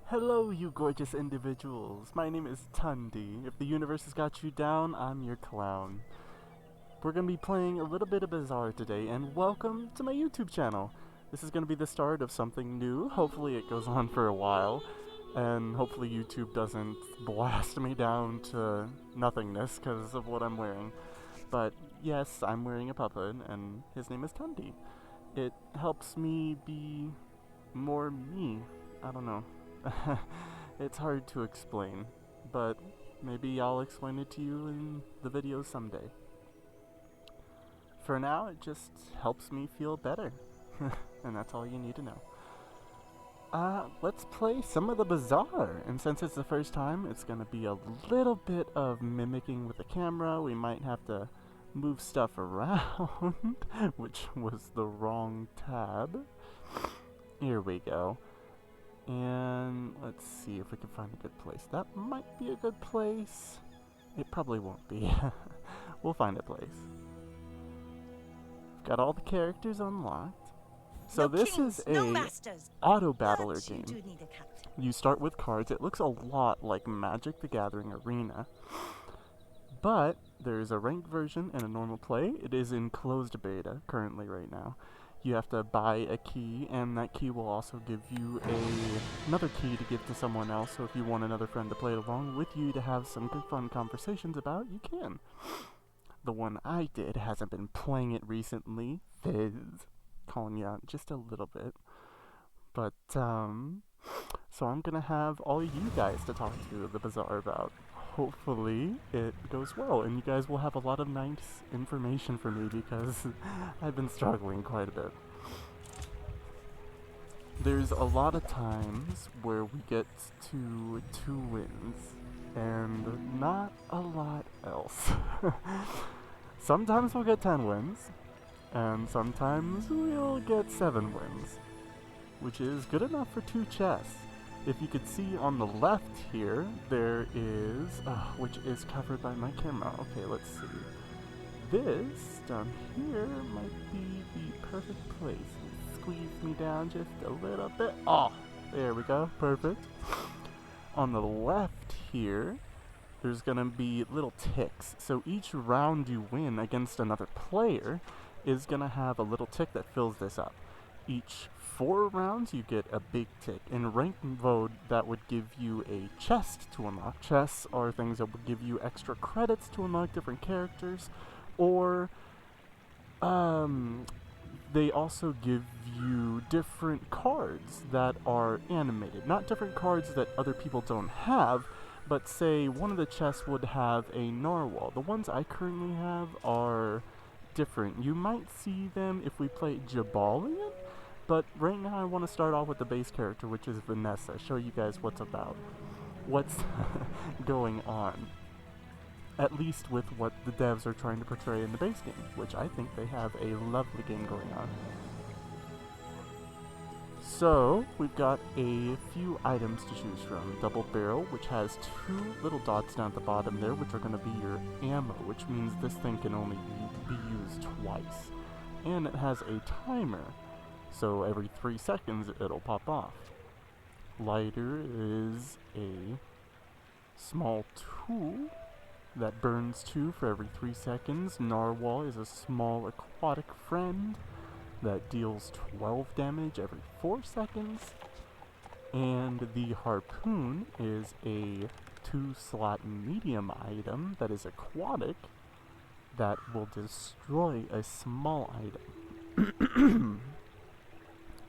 Hello, you gorgeous individuals. My name is Tundy. If the universe has got you down, I'm your clown. We're going to be playing a little bit of Bazaar today, and welcome to my YouTube channel. This is going to be the start of something new. Hopefully it goes on for a while, and hopefully YouTube doesn't blast me down to nothingness because of what I'm wearing. But yes, I'm wearing a puppet, and his name is Tundy. It helps me be more me. I don't know. It's hard to explain, but maybe I'll explain it to you in the video someday. For now, it just helps me feel better, and that's all you need to know. Let's play some of the Bazaar, and since it's the first time, it's gonna be a little bit of mimicking with the camera. We might have to move stuff around, which was the wrong tab. Here we go. And let's see if we can find a good place. That might be a good place. It probably won't be. We'll find a place. We've got all the characters unlocked. So this is a auto battler game. You start with cards. It looks a lot like Magic the Gathering Arena. But there's a ranked version and a normal play. It is in closed beta currently right now. You have to buy a key, and that key will also give you another key to give to someone else, so if you want another friend to play along with you to have some good fun conversations about, you can. The one I did hasn't been playing it recently, Fizz, calling you out just a little bit. But, so I'm gonna have all you guys to talk to the Bazaar about. Hopefully it goes well, and you guys will have a lot of nice information for me because I've been struggling quite a bit. There's a lot of times where we get to 2 wins, and not a lot else. Sometimes we'll get 10 wins, and sometimes we'll get 7 wins, which is good enough for 2 chests. If you could see on the left here, there is, which is covered by my camera. Okay, let's see. This down here might be the perfect place. Squeeze me down just a little bit. Oh, there we go, perfect. On the left here, there's gonna be little ticks. So each round you win against another player is gonna have a little tick that fills this up. Each 4 rounds, you get a big tick. In ranked mode, that would give you a chest to unlock. Chests are things that would give you extra credits to unlock different characters, or they also give you different cards that are animated. Not different cards that other people don't have, but say one of the chests would have a narwhal. The ones I currently have are different. You might see them if we play Jabalian, but right now I want to start off with the base character, which is Vanessa. Show you guys what's going on. At least with what the devs are trying to portray in the base game, which I think they have a lovely game going on. So, we've got a few items to choose from. Double barrel, which has 2 little dots down at the bottom there, which are going to be your ammo, which means this thing can only be used twice. And it has a timer, so every 3 seconds it'll pop off. Lighter is a small tool that burns 2 for every 3 seconds. Narwhal is a small aquatic friend that deals 12 damage every 4 seconds. And the harpoon is a 2-slot medium item that is aquatic that will destroy a small item.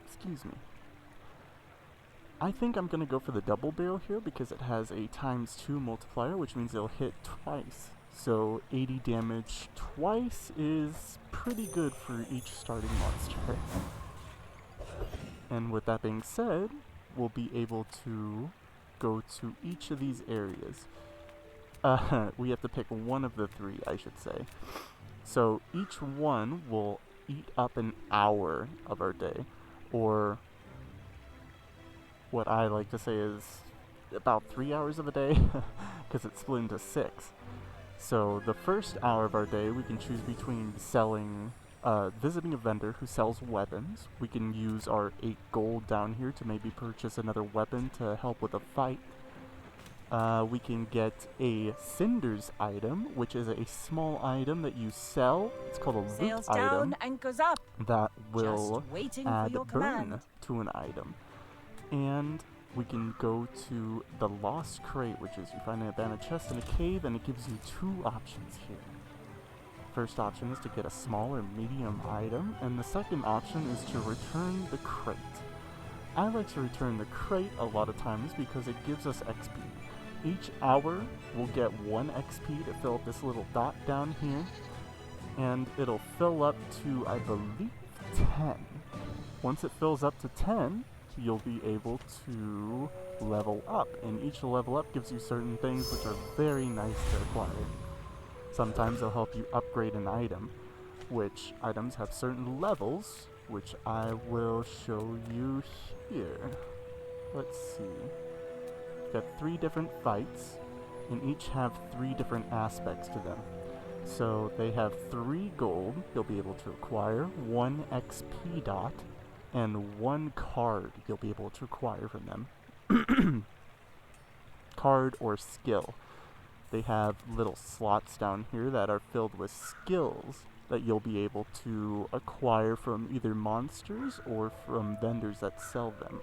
Excuse me. I think I'm gonna go for the double barrel here because it has a ×2 multiplier, which means it'll hit twice. So 80 damage twice is pretty good for each starting monster. And with that being said, we'll be able to go to each of these areas. We have to pick one of the 3, I should say. So each one will eat up an hour of our day, or what I like to say is about 3 hours of a day, because it's split into 6. So the first hour of our day, we can choose between selling visiting a vendor who sells weapons. We can use our 8 gold down here to maybe purchase another weapon to help with a fight. We can get a cinders item, which is a small item that you sell. It's called a loot Sails item down, anchors up. that will Just waiting add for your burn command. to an item. And we can go to the lost crate, which is you find an abandoned chest in a cave, and it gives you 2 options here. First option is to get a small or medium item, and the second option is to return the crate. I like to return the crate a lot of times because it gives us XP. Each hour we'll get 1 XP to fill up this little dot down here, and it'll fill up to, I believe, 10. Once it fills up to 10, you'll be able to level up, and each level up gives you certain things which are very nice to acquire. Sometimes they'll help you upgrade an item, which items have certain levels, which I will show you here. Let's see. We've got 3 different fights, and each have 3 different aspects to them. So they have 3 gold you'll be able to acquire, 1 XP dot, and 1 card you'll be able to acquire from them. Card or skill. They have little slots down here that are filled with skills that you'll be able to acquire from either monsters or from vendors that sell them.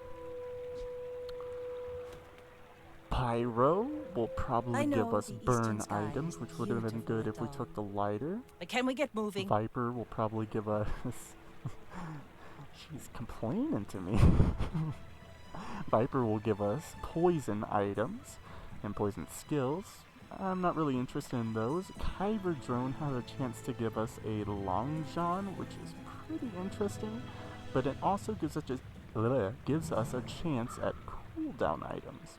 Pyro will probably give us burn items, which would have been good if we took the lighter. But can we get moving? Viper will probably give us... She's complaining to me. Viper will give us poison items and poison skills. I'm not really interested in those. Kyber Drone has a chance to give us a Long John, which is pretty interesting, but it also gives us a chance at cooldown items.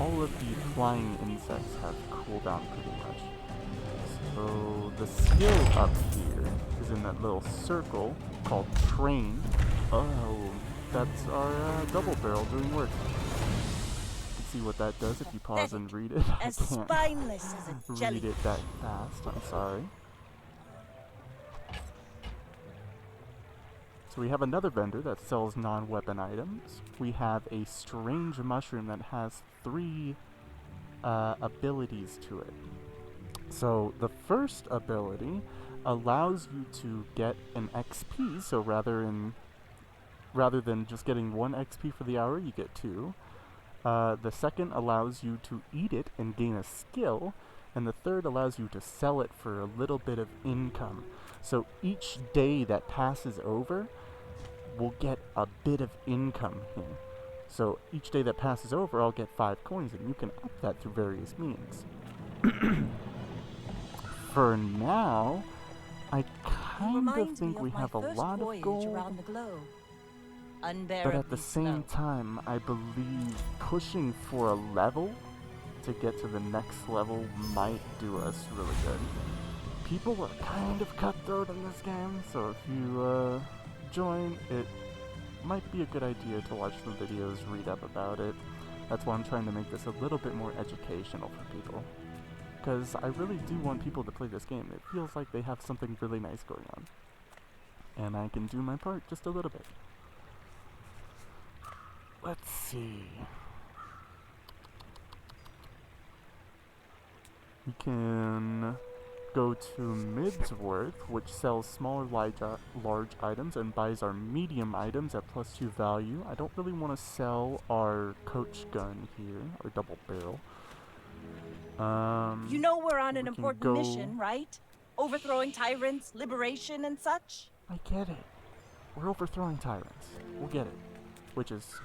All of the flying insects have cooldown pretty much. So the skill up here is in that little circle called Train. Oh, that's our double barrel doing work. See what that does if you pause and read it. I As can't spineless as a jelly. read it that fast, I'm sorry. So we have another vendor that sells non-weapon items. We have a strange mushroom that has 3 abilities to it. So the first ability allows you to get an XP, so rather than just getting 1 XP for the hour, you get 2. The second allows you to eat it and gain a skill, and the third allows you to sell it for a little bit of income. So each day that passes over, we'll get a bit of income here. So each day that passes over, I'll get 5 coins, and you can up that through various means. For now, I kind of think we have a lot of gold. But at the same time, I believe pushing for a level to get to the next level might do us really good. People are kind of cutthroat in this game, so if you join, it might be a good idea to watch some videos, read up about it. That's why I'm trying to make this a little bit more educational for people. Because I really do want people to play this game. It feels like they have something really nice going on. And I can do my part just a little bit. Let's see. We can go to Midsworth, which sells smaller large items and buys our medium items at +2 value. I don't really want to sell our coach gun here, our double barrel. You know we're on an important mission, right? Overthrowing tyrants, liberation, and such? I get it. We're overthrowing tyrants. We'll get it. Which is...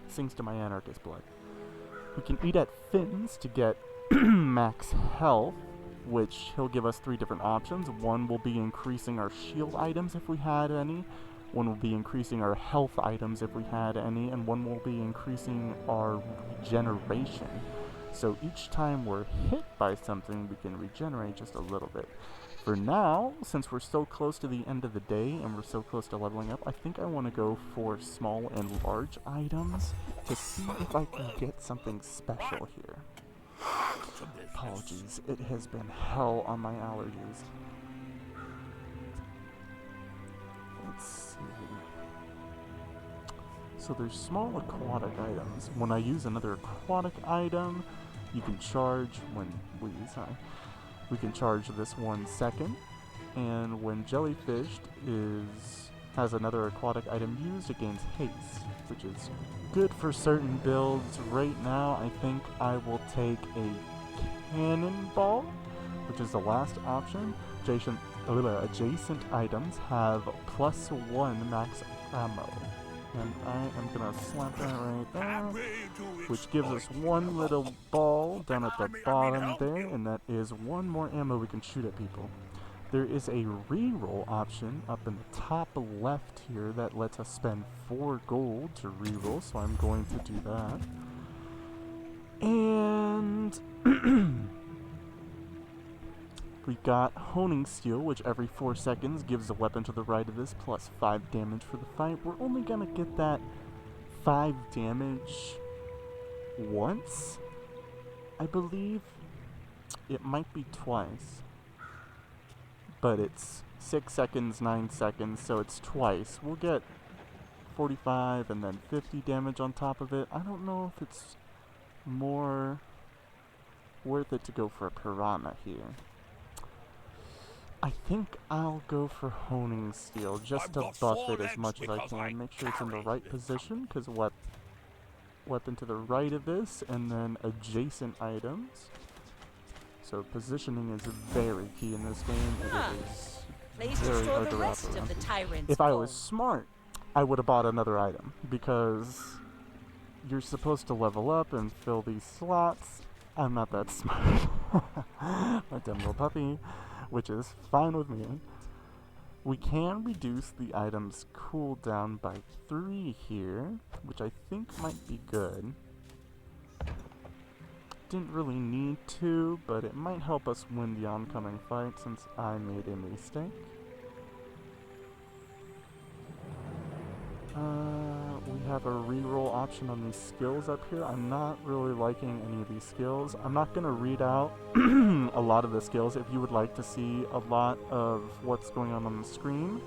sings to my anarchist blood. We can eat at Finn's to get max health, which he'll give us 3 different options. One will be increasing our shield items if we had any. One will be increasing our health items if we had any. And one will be increasing our regeneration. So each time we're hit by something, we can regenerate just a little bit. For now, since we're so close to the end of the day and we're so close to leveling up, I think I want to go for small and large items to see if I can get something special here. Apologies, it has been hell on my allergies. Let's see. So there's small aquatic items. When I use another aquatic item, you can charge we can charge this 1 second. And when jellyfished has another aquatic item used, it gains haste, which is good for certain builds. Right now, I think I will take a cannonball, which is the last option. Adjacent items have +1 max ammo. And I am going to slap that right there, which gives us one little ball down at the bottom there, and that is 1 more ammo we can shoot at people. There is a reroll option up in the top left here that lets us spend 4 gold to reroll, so I'm going to do that. And we got Honing Steel, which every 4 seconds gives the weapon to the right of this +5 damage for the fight. We're only gonna get that 5 damage once, I believe. It might be twice. But it's 6 seconds, 9 seconds, so it's twice. We'll get 45 and then 50 damage on top of it. I don't know if it's more worth it to go for a piranha here. I think I'll go for Honing Steel just to buff it as much as I can. Make sure it's in the right position, because weapon to the right of this, and then adjacent items. So positioning is very key in this game. It is very hard to wrap around. If I was smart, I would have bought another item, because you're supposed to level up and fill these slots. I'm not that smart. My dumb little puppy, which is fine with me. We can reduce the item's cooldown by 3 here, which I think might be good. Didn't really need to, but it might help us win the oncoming fight since I made a mistake. We have a reroll option on these skills up here. I'm not really liking any of these skills. I'm not going to read out a lot of the skills. If you would like to see a lot of what's going on the screen,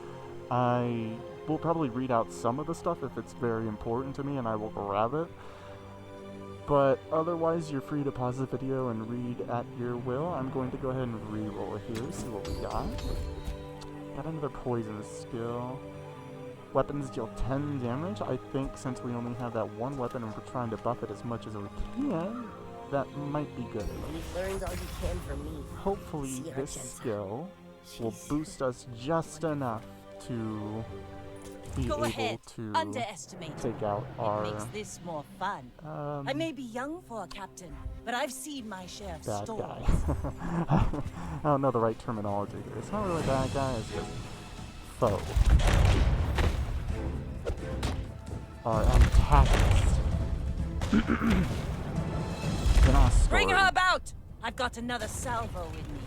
I will probably read out some of the stuff if it's very important to me, and I will grab it. But otherwise, you're free to pause the video and read at your will. I'm going to go ahead and reroll here, see what we got. Got another poison skill. Weapons deal 10 damage. I think since we only have that one weapon and we're trying to buff it as much as we can, that might be good. You've learned all you can from me. Hopefully this skill will boost us just enough to be able to take out our... It makes this more fun. I may be young for a captain, but I've seen my share of bad stories. guy. I don't know the right terminology here. It's not really bad guy, it's just foe. Our antagonist. In our story. Bring her about! I've got another salvo with me.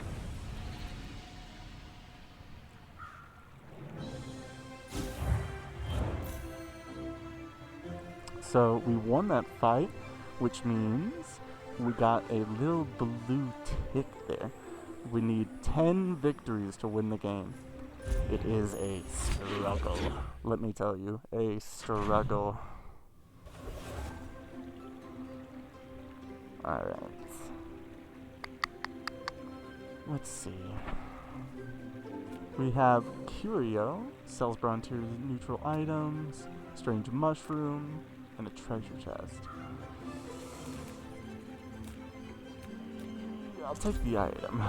So we won that fight, which means we got a little blue tick there. We need 10 victories to win the game. It is a struggle, let me tell you, a struggle. Alright. Let's see. We have Curio, sells Brontier neutral items, strange mushroom, and a treasure chest. I'll take the item.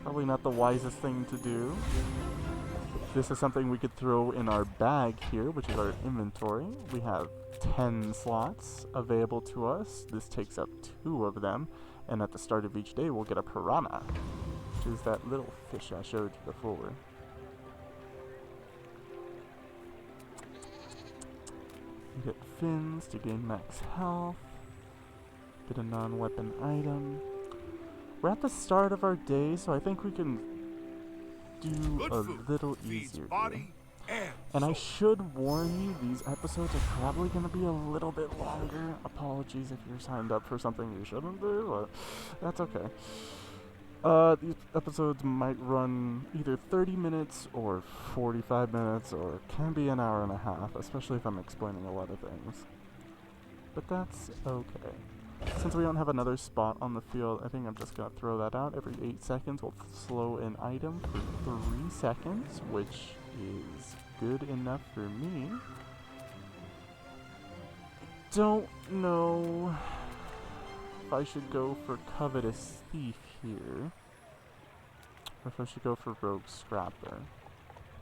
Probably not the wisest thing to do. This is something we could throw in our bag here, which is our inventory. We have 10 slots available to us. This takes up 2 of them. And at the start of each day, we'll get a piranha, which is that little fish I showed you before. You get fins to gain max health. Get a non-weapon item. We're at the start of our day, so I think we can do a little easier here. And I should warn you, these episodes are probably going to be a little bit longer. Apologies if you're signed up for something you shouldn't do, but that's okay. These episodes might run either 30 minutes or 45 minutes, or can be an hour and a half, especially if I'm explaining a lot of things. But that's okay. Since we don't have another spot on the field, I think I'm just going to throw that out. Every 8 seconds we'll slow an item for 3 seconds, which is good enough for me. Don't know if I should go for Covetous Thief here, or if I should go for Rogue Scrapper.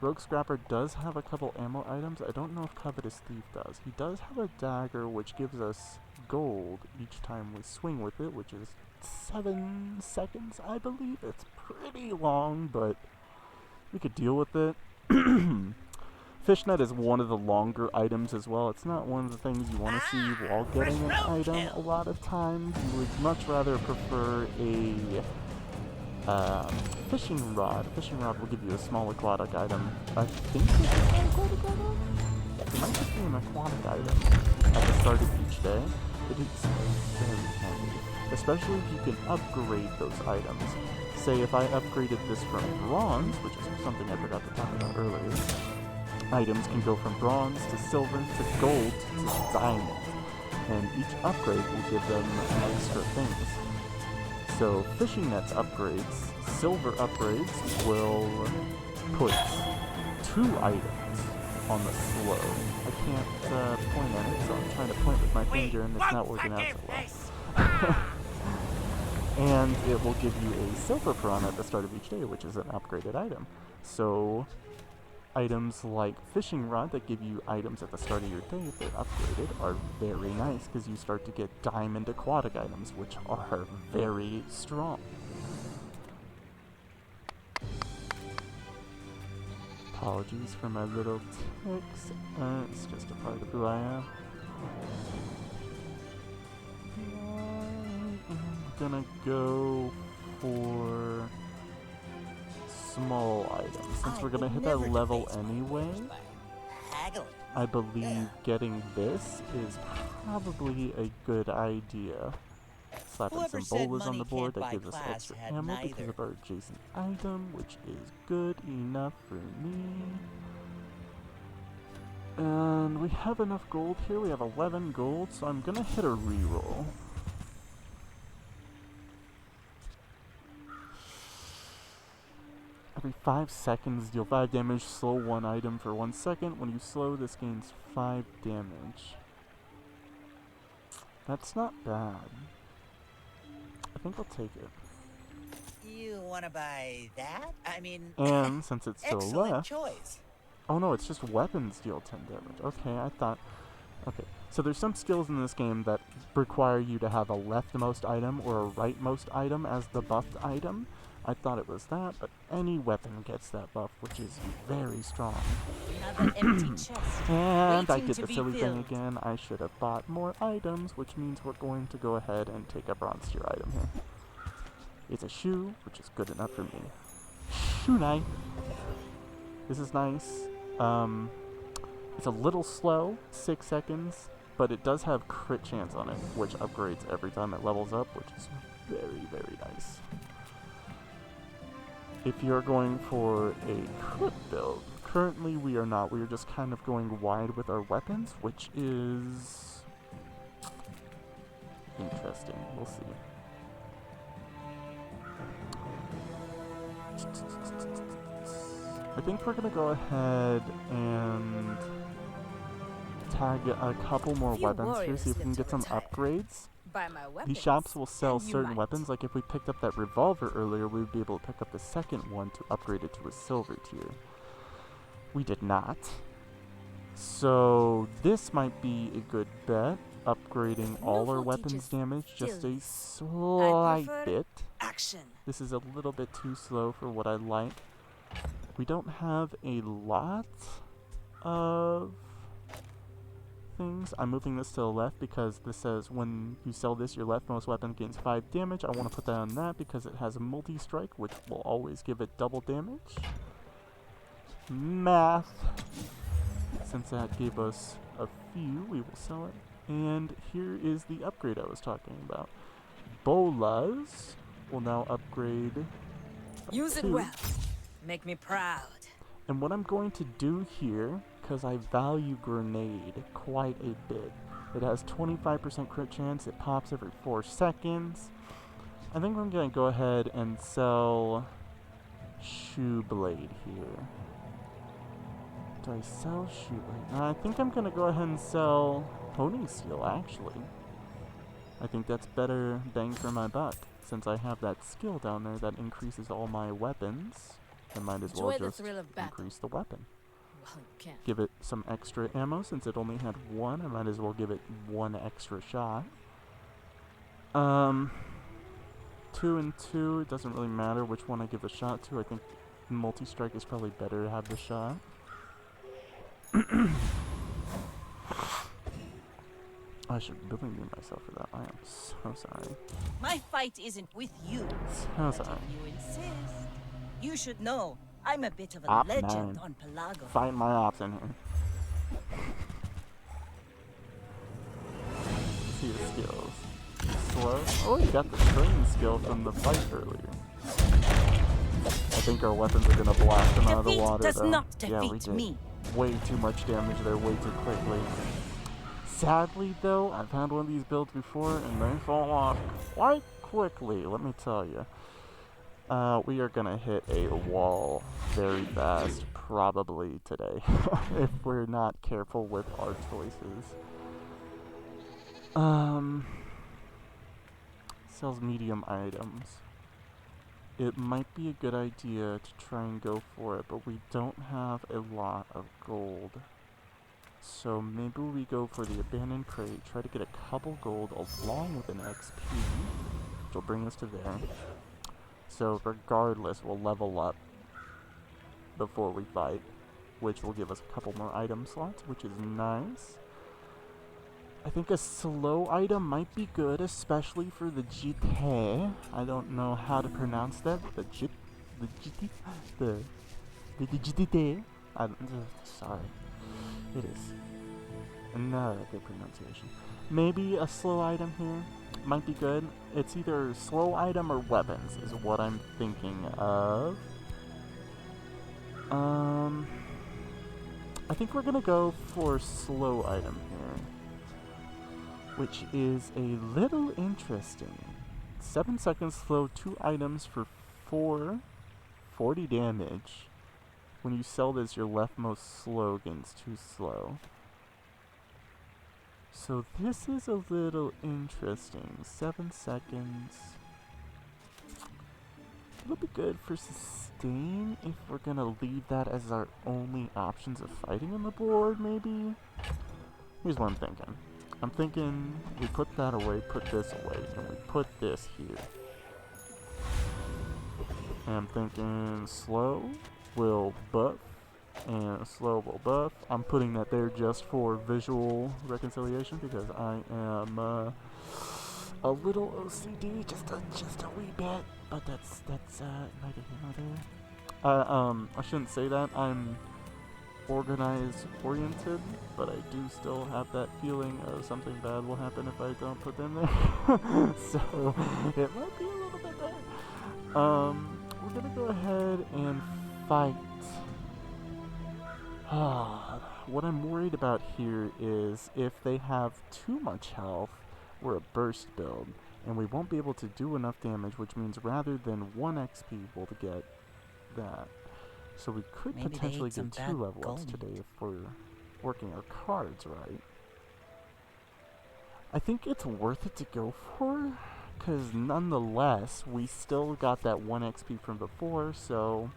Rogue Scrapper does have a couple ammo items. I don't know if Covetous Thief does. He does have a dagger which gives us gold each time we swing with it, which is 7 seconds, I believe. It's pretty long, but we could deal with it. Fishnet is one of the longer items as well. It's not one of the things you want to see while getting an item. A lot of times you would much rather prefer a fishing rod. A fishing rod will give you a small aquatic item. I think it's a small aquatic item? It might just be an aquatic item at the start of each day. It is very handy, especially if you can upgrade those items. Say if I upgraded this from bronze, which is something I forgot to talk about earlier, items can go from bronze to silver to gold to diamond, and each upgrade will give them extra things. So fishing nets upgrades, silver upgrades will put 2 items on the slow. I can't point at it, so I'm trying to point with my finger and it's not working out so well. And it will give you a silver piranha at the start of each day, which is an upgraded item. So items like fishing rod that give you items at the start of your day, if they're upgraded, are very nice because you start to get diamond aquatic items, which are very strong. Apologies for my little tics. It's just a part of who I am. I'm gonna go for small items. Since we're gonna hit that level anyway, I believe getting this is probably a good idea. Slapping some bolas on the board, that gives us extra ammo because of our adjacent item, which is good enough for me. And we have enough gold here, we have 11 gold, so I'm gonna hit a reroll. Every 5 seconds, deal 5 damage, slow 1 item for 1 second. When you slow, this gains 5 damage. That's not bad. I think I'll take it. You wanna buy that? I mean, And since it's still excellent left... choice. Oh no, it's just weapons deal 10 damage. Okay, I thought... Okay, so there's some skills in this game that require you to have a leftmost item or a rightmost item as the buffed item. I thought it was that, but any weapon gets that buff, which is very strong. Another empty chest. And I waiting did to the be silly thing filled. again. I should have bought more items, which means we're going to go ahead and take a bronze tier item here. It's a shoe, which is good enough for me. Shunai. This is nice. It's a little slow, 6 seconds, but it does have crit chance on it, which upgrades every time it levels up, which is very, very nice. If you're going for a crit build, currently we are not. We are just kind of going wide with our weapons, which is interesting. We'll see. I think we're going to go ahead and tag a couple more weapons here, see if we can get some upgrades. Buy my weapons. These shops will sell and you certain might. weapons, like if we picked up that revolver earlier, we would be able to pick up the second one to upgrade it to a silver tier. We did not. So this might be a good bet, upgrading all our weapons damage just a slight bit. Action. This is a little bit too slow for what I like. We don't have a lot of things. I'm moving this to the left because this says when you sell this, your leftmost weapon gains 5 damage. I want to put that on that because it has a multi-strike, which will always give it double damage. Math. Since that gave us a few, we will sell it. And here is the upgrade I was talking about. Bolas will now upgrade Use it 2. well. Make me proud. And what I'm going to do here, because I value grenade quite a bit, it has 25% crit chance, it pops every 4 seconds. I think I'm going to go ahead and sell Shoe Blade here. Do I sell Shoe Blade? No, I think I'm going to go ahead and sell Honing Seal, actually. I think that's better bang for my buck, since I have that skill down there that increases all my weapons. I might as well Enjoy the just thrill of battle. increase the weapon. Well, you can't. Give it some extra ammo, since it only had 1. I might as well give it 1 extra shot. 2 and 2, it doesn't really matter which one I give the shot to. I think multi-strike is probably better to have the shot. I should really mute myself for that. I am so sorry. My fight isn't with you. So But sorry. if you insist, you should know I'm a bit of a Op legend 9. on Pelago. Find my ops in here. See his skills. Slow. Oh, he got the train skill from the fight earlier. I think our weapons are gonna blast him out of the Defeat water, does though. not Yeah, we defeat did. me. Way too much damage there, way too quickly. Sadly, though, I've had one of these builds before, and they fall off quite quickly, let me tell you. We are gonna hit a wall very fast, probably today, if we're not careful with our choices. Sells medium items. It might be a good idea to try and go for it, but we don't have a lot of gold. So maybe we go for the abandoned crate, try to get a couple gold along with an XP, which will bring us to there. So regardless, we'll level up before we fight, which will give us a couple more item slots, which is nice. I think a slow item might be good, especially for the GT. I don't know how to pronounce that. The GT. Sorry. It is not a good pronunciation. Maybe a slow item here might be good. It's either slow item or weapons is what I'm thinking of. I think we're gonna go for slow item here, which is a little interesting. 7 seconds slow 2 items for 40 damage. When you sell this, your leftmost slow gains 2 slow. So this is a little interesting. 7 seconds. It'll be good for sustain if we're gonna leave that as our only options of fighting on the board, maybe? Here's what I'm thinking. I'm thinking we put that away, put this away, and we put this here. And I'm thinking slow will buff, and slow will buff. I'm putting that there just for visual reconciliation because I am a little OCD, just a wee bit, but that's neither here nor there. I shouldn't say that. I'm organized oriented, but I do still have that feeling of something bad will happen if I don't put them there. So it might be a little bit there. We're gonna go ahead and fight. What I'm worried about here is if they have too much health, we're a burst build, and we won't be able to do enough damage, which means rather than 1 XP, we'll get that. So we could Maybe they potentially ate some get 2 bad level ups gold. today if we're working our cards right. I think it's worth it to go for, because nonetheless, we still got that 1 XP from before, so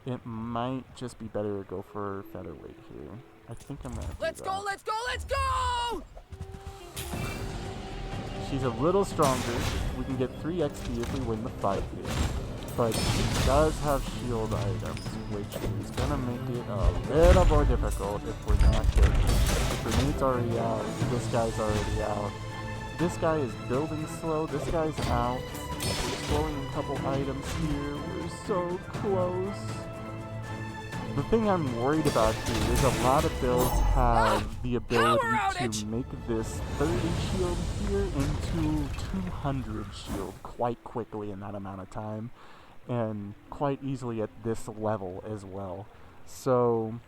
it might just be better to go for featherweight here. I think I'm gonna Let's do that. go, let's go, let's go! She's a little stronger. We can get 3 XP if we win the fight here. But she does have shield items, which is gonna make it a little more difficult if we're not good. Grenade's already out. This guy's already out. This guy is building slow. This guy's out. We're slowing a couple items here. We're so close. The thing I'm worried about here is a lot of builds have the ability to make this 30 shield here into 200 shield quite quickly in that amount of time, and quite easily at this level as well. So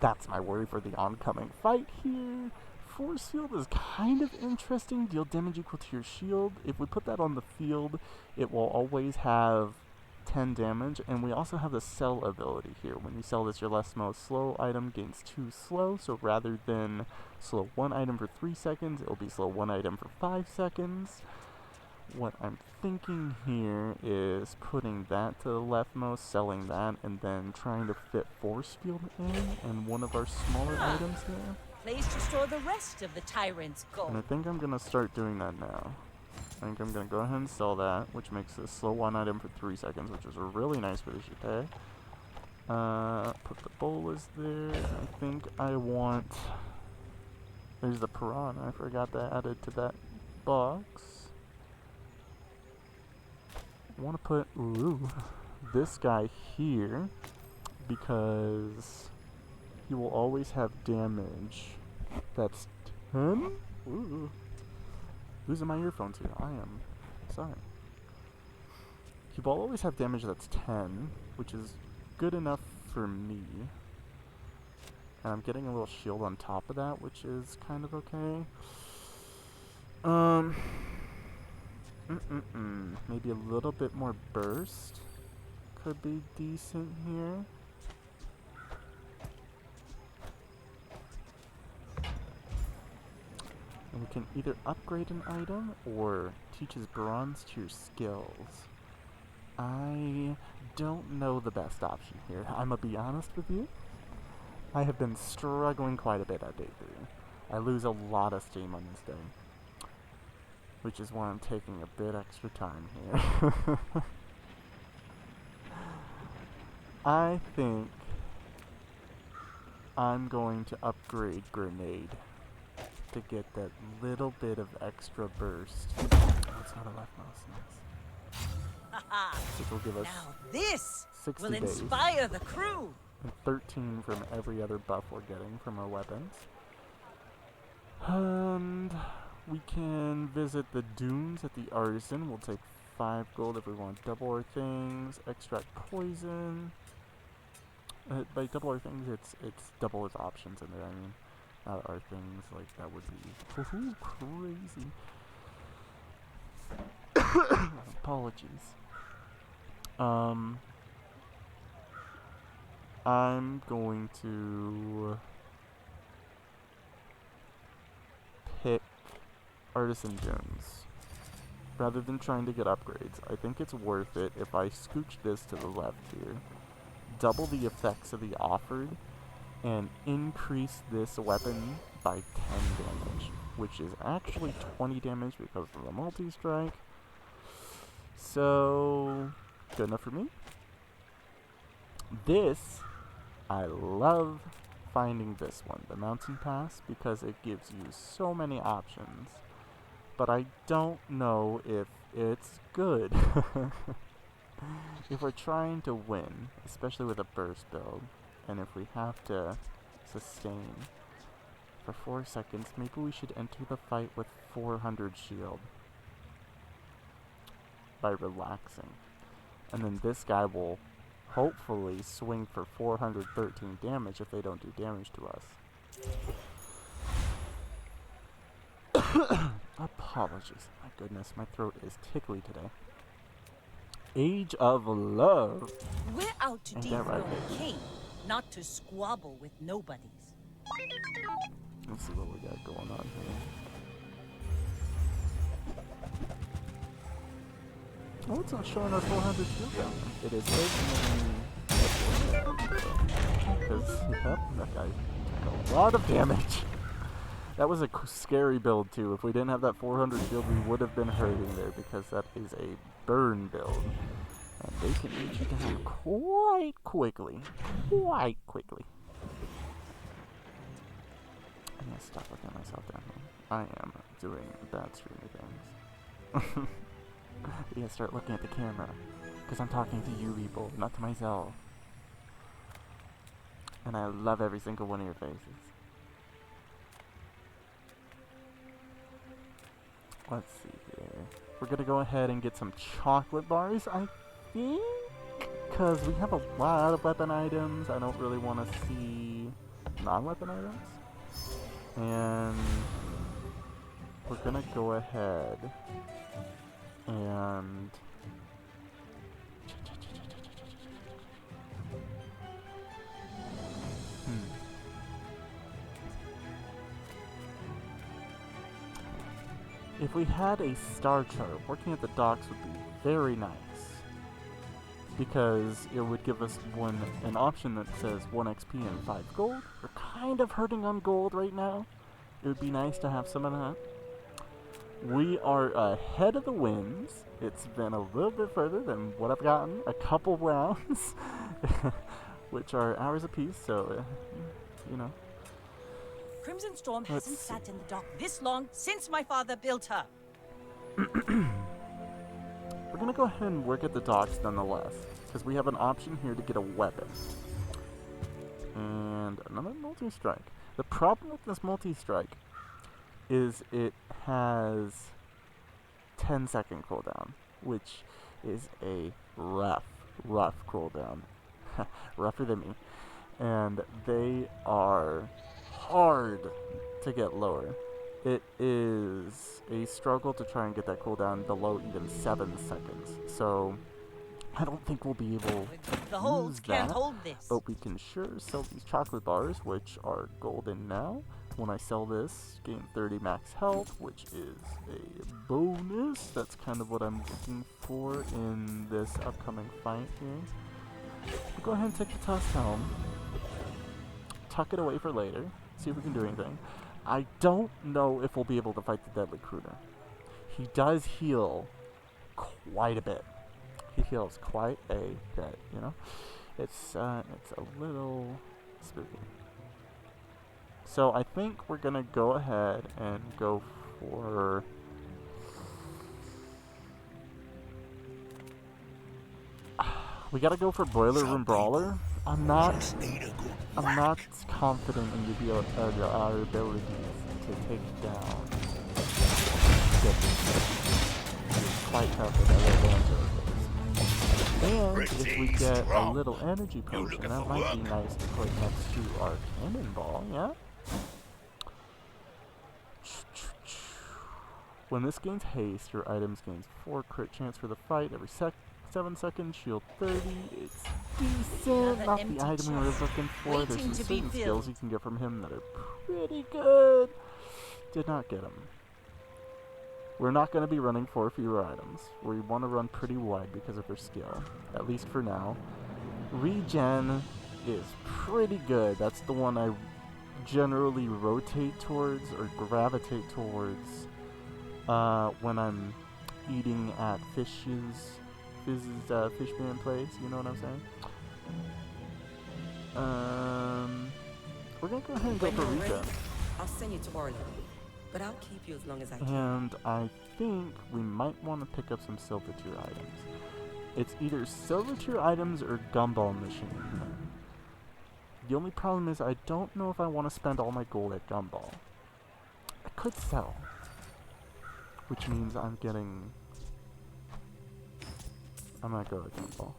that's my worry for the oncoming fight here. Force field is kind of interesting. Deal damage equal to your shield. If we put that on the field, it will always have 10 damage, and we also have the sell ability here. When you sell this, your less most slow item gains 2 slow, so rather than slow 1 item for 3 seconds, it will be slow 1 item for 5 seconds. What I'm thinking here is putting that to the leftmost, selling that, and then trying to fit force field in and one of our smaller items here. Place to store the rest of the tyrant's gold. And I think I'm gonna start doing that now. I think I'm gonna go ahead and sell that, which makes this slow 1 item for 3 seconds, which is really nice for the Shite. Put the bolas there. I think I want... There's the piranha. I forgot that added to that box. I want to put this guy here because he will always have damage that's 10? Ooh. Losing my earphones here. I am sorry. He will always have damage that's 10, which is good enough for me. And I'm getting a little shield on top of that, which is kind of okay. Maybe a little bit more burst could be decent here. And we can either upgrade an item or teaches bronze to your skills. I don't know the best option here. I'm gonna be honest with you. I have been struggling quite a bit at day 3. I lose a lot of steam on this day, which is why I'm taking a bit extra time here. I think I'm going to upgrade grenade to get that little bit of extra burst. Oh, it's not a left mouse, nice. Which will give us Now this 60 will days inspire the crew. and 13 from every other buff we're getting from our weapons. And we can visit the dunes at the artisan. We'll take 5 gold if we want double our things, extract poison. By double our things, it's double its options in there. I mean, not our things, like that would be crazy. Apologies. I'm going to pick Artisan Dunes rather than trying to get upgrades. I think it's worth it if I scooch this to the left here, double the effects of the offered, and increase this weapon by 10 damage, which is actually 20 damage because of the multi-strike. So, good enough for me. This, I love finding this one, the Mountain Pass, because it gives you so many options. But I don't know if it's good. If we're trying to win, especially with a burst build, and if we have to sustain for 4 seconds, maybe we should enter the fight with 400 shield by relaxing. And then this guy will hopefully swing for 413 damage if they don't do damage to us. Apologies. My goodness, my throat is tickly today. Age of Love. We're out to Ain't that dethrone right, a king, not to squabble with nobodies. Let's see what we got going on here. Oh, it's not showing our 400 shield down there. It is because, yep, that guy took a lot of damage. That was a scary build too. If we didn't have that 400 shield, we would have been hurting there because that is a burn build. And they can beat you down quite quickly. Quite quickly. I'm gonna stop looking at myself down here. I am doing bad streamy things. You gotta start looking at the camera. Because I'm talking to you people, not to myself. And I love every single one of your faces. Let's see here. We're gonna go ahead and get some chocolate bars, I think? Because we have a lot of weapon items. I don't really want to see non-weapon items. And we're gonna go ahead and if we had a star chart, working at the docks would be very nice. Because it would give us an option that says 1 XP and 5 gold. We're kind of hurting on gold right now. It would be nice to have some of that. We are ahead of the winds. It's been a little bit further than what I've gotten. A couple rounds, which are hours apiece, so, you know. Crimson Storm hasn't sat in the dock this long since my father built her. We're gonna go ahead and work at the docks nonetheless, because we have an option here to get a weapon. And another multi-strike. The problem with this multi-strike is it has 10-second cooldown, which is a rough cooldown. Rougher than me. And they are hard to get lower. It is a struggle to try and get that cooldown below even 7 seconds. So I don't think we'll be able The to hold use can't that, hold this. but we can sure sell these chocolate bars, which are golden now. When I sell this, gain 30 max health, which is a bonus. That's kind of what I'm looking for in this upcoming fight here. We'll go ahead and take the Tusk Helm, tuck it away for later, see if we can do anything. I don't know if we'll be able to fight the Deadly Recruiter. He does heal quite a bit. He heals quite a bit, you know? It's a little spooky. So I think we're gonna go ahead and go for we gotta go for Boiler Room Brawler. I'm not confident in our abilities to take down It's quite tough with our advantage. And if we get a little energy potion, that might be nice to put next to our cannonball, yeah? When this gains haste, your items gains 4 crit chance for the fight every 7 seconds, shield 30. It's decent, not the item we were looking for. There's some certain skills you can get from him that are pretty good. Did not get him. We're not going to be running 4 fewer items. We want to run pretty wide because of their skill, at least for now. Regen is pretty good. That's the one I generally rotate towards or gravitate towards when I'm eating at Fish's Fishman place, you know what I'm saying? We're gonna go ahead and go for Regen. I'll send you to Orlando, but I'll keep you as long as I can. And I think we might want to pick up some silver tier items. It's either silver tier items or gumball machine. The only problem is I don't know if I want to spend all my gold at gumball. I could sell, which means I'm not going to gumball.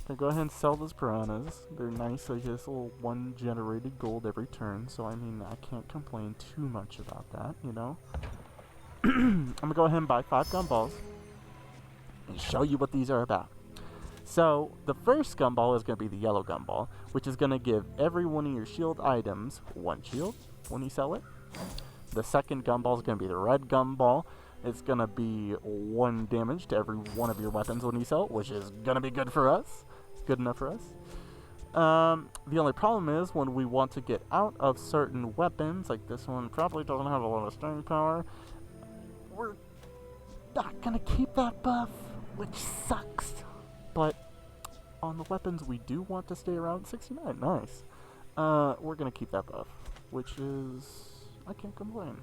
Okay, go ahead and sell those piranhas. They're nice, I guess, a little 1 generated gold every turn, so I mean, I can't complain too much about that, you know? I'm going to go ahead and buy 5 gumballs and show you what these are about. So, the first gumball is going to be the yellow gumball, which is going to give every one of your shield items 1 shield when you sell it. The second gumball is going to be the red gumball. It's going to be 1 damage to every one of your weapons when you sell it, which is going to be good for us. Good enough for us. The only problem is when we want to get out of certain weapons, like this one probably doesn't have a lot of staying power, we're not going to keep that buff, which sucks. But on the weapons we do want to stay around 69. Nice. We're going to keep that buff, which is... I can't complain.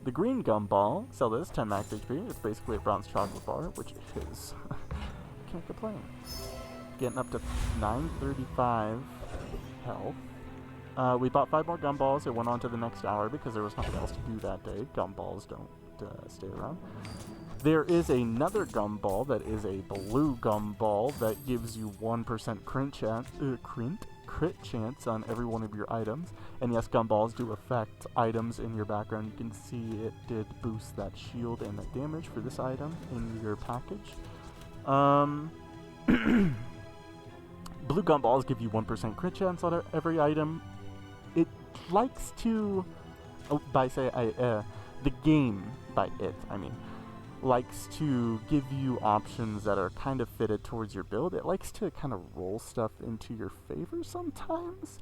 The green gumball, sell this, 10 max HP. It's basically a bronze chocolate bar, which is... can't complain. Getting up to 935 health. We bought 5 more gumballs. It went on to the next hour because there was nothing else to do that day. Gumballs don't stay around. There is another gumball that is a blue gumball that gives you 1% crit chance on every one of your items. And yes, gumballs do affect items in your background. You can see it did boost that shield and that damage for this item in your package. Blue gumballs give you 1% crit chance on every item. It likes to, the game, likes to give you options that are kind of fitted towards your build. It likes to kind of roll stuff into your favor sometimes.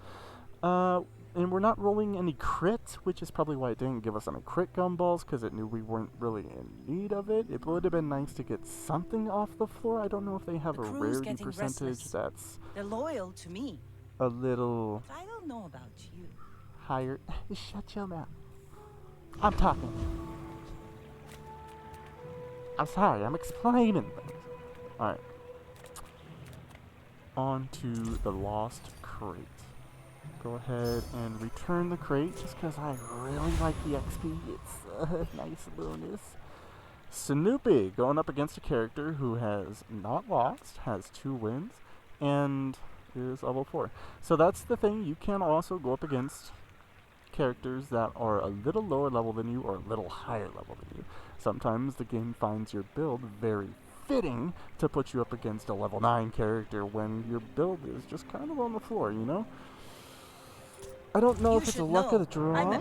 And we're not rolling any crits, which is probably why it didn't give us any crit gumballs, because it knew we weren't really in need of it. It would have been nice to get something off the floor. I don't know if they have a rarity percentage that's... They're loyal to me. A little... I don't know about you. Higher... Shut your mouth. I'm talking. I'm sorry, I'm explaining things. Alright. On to the lost crate. Go ahead and return the crate just because I really like the XP. It's a nice bonus. Snoopy going up against a character who has not lost, has 2 wins, and is level 4. So that's the thing. You can also go up against characters that are a little lower level than you or a little higher level than you. Sometimes the game finds your build very fitting to put you up against a level 9 character when your build is just kind of on the floor, you know? I don't know if it's a luck of the draw.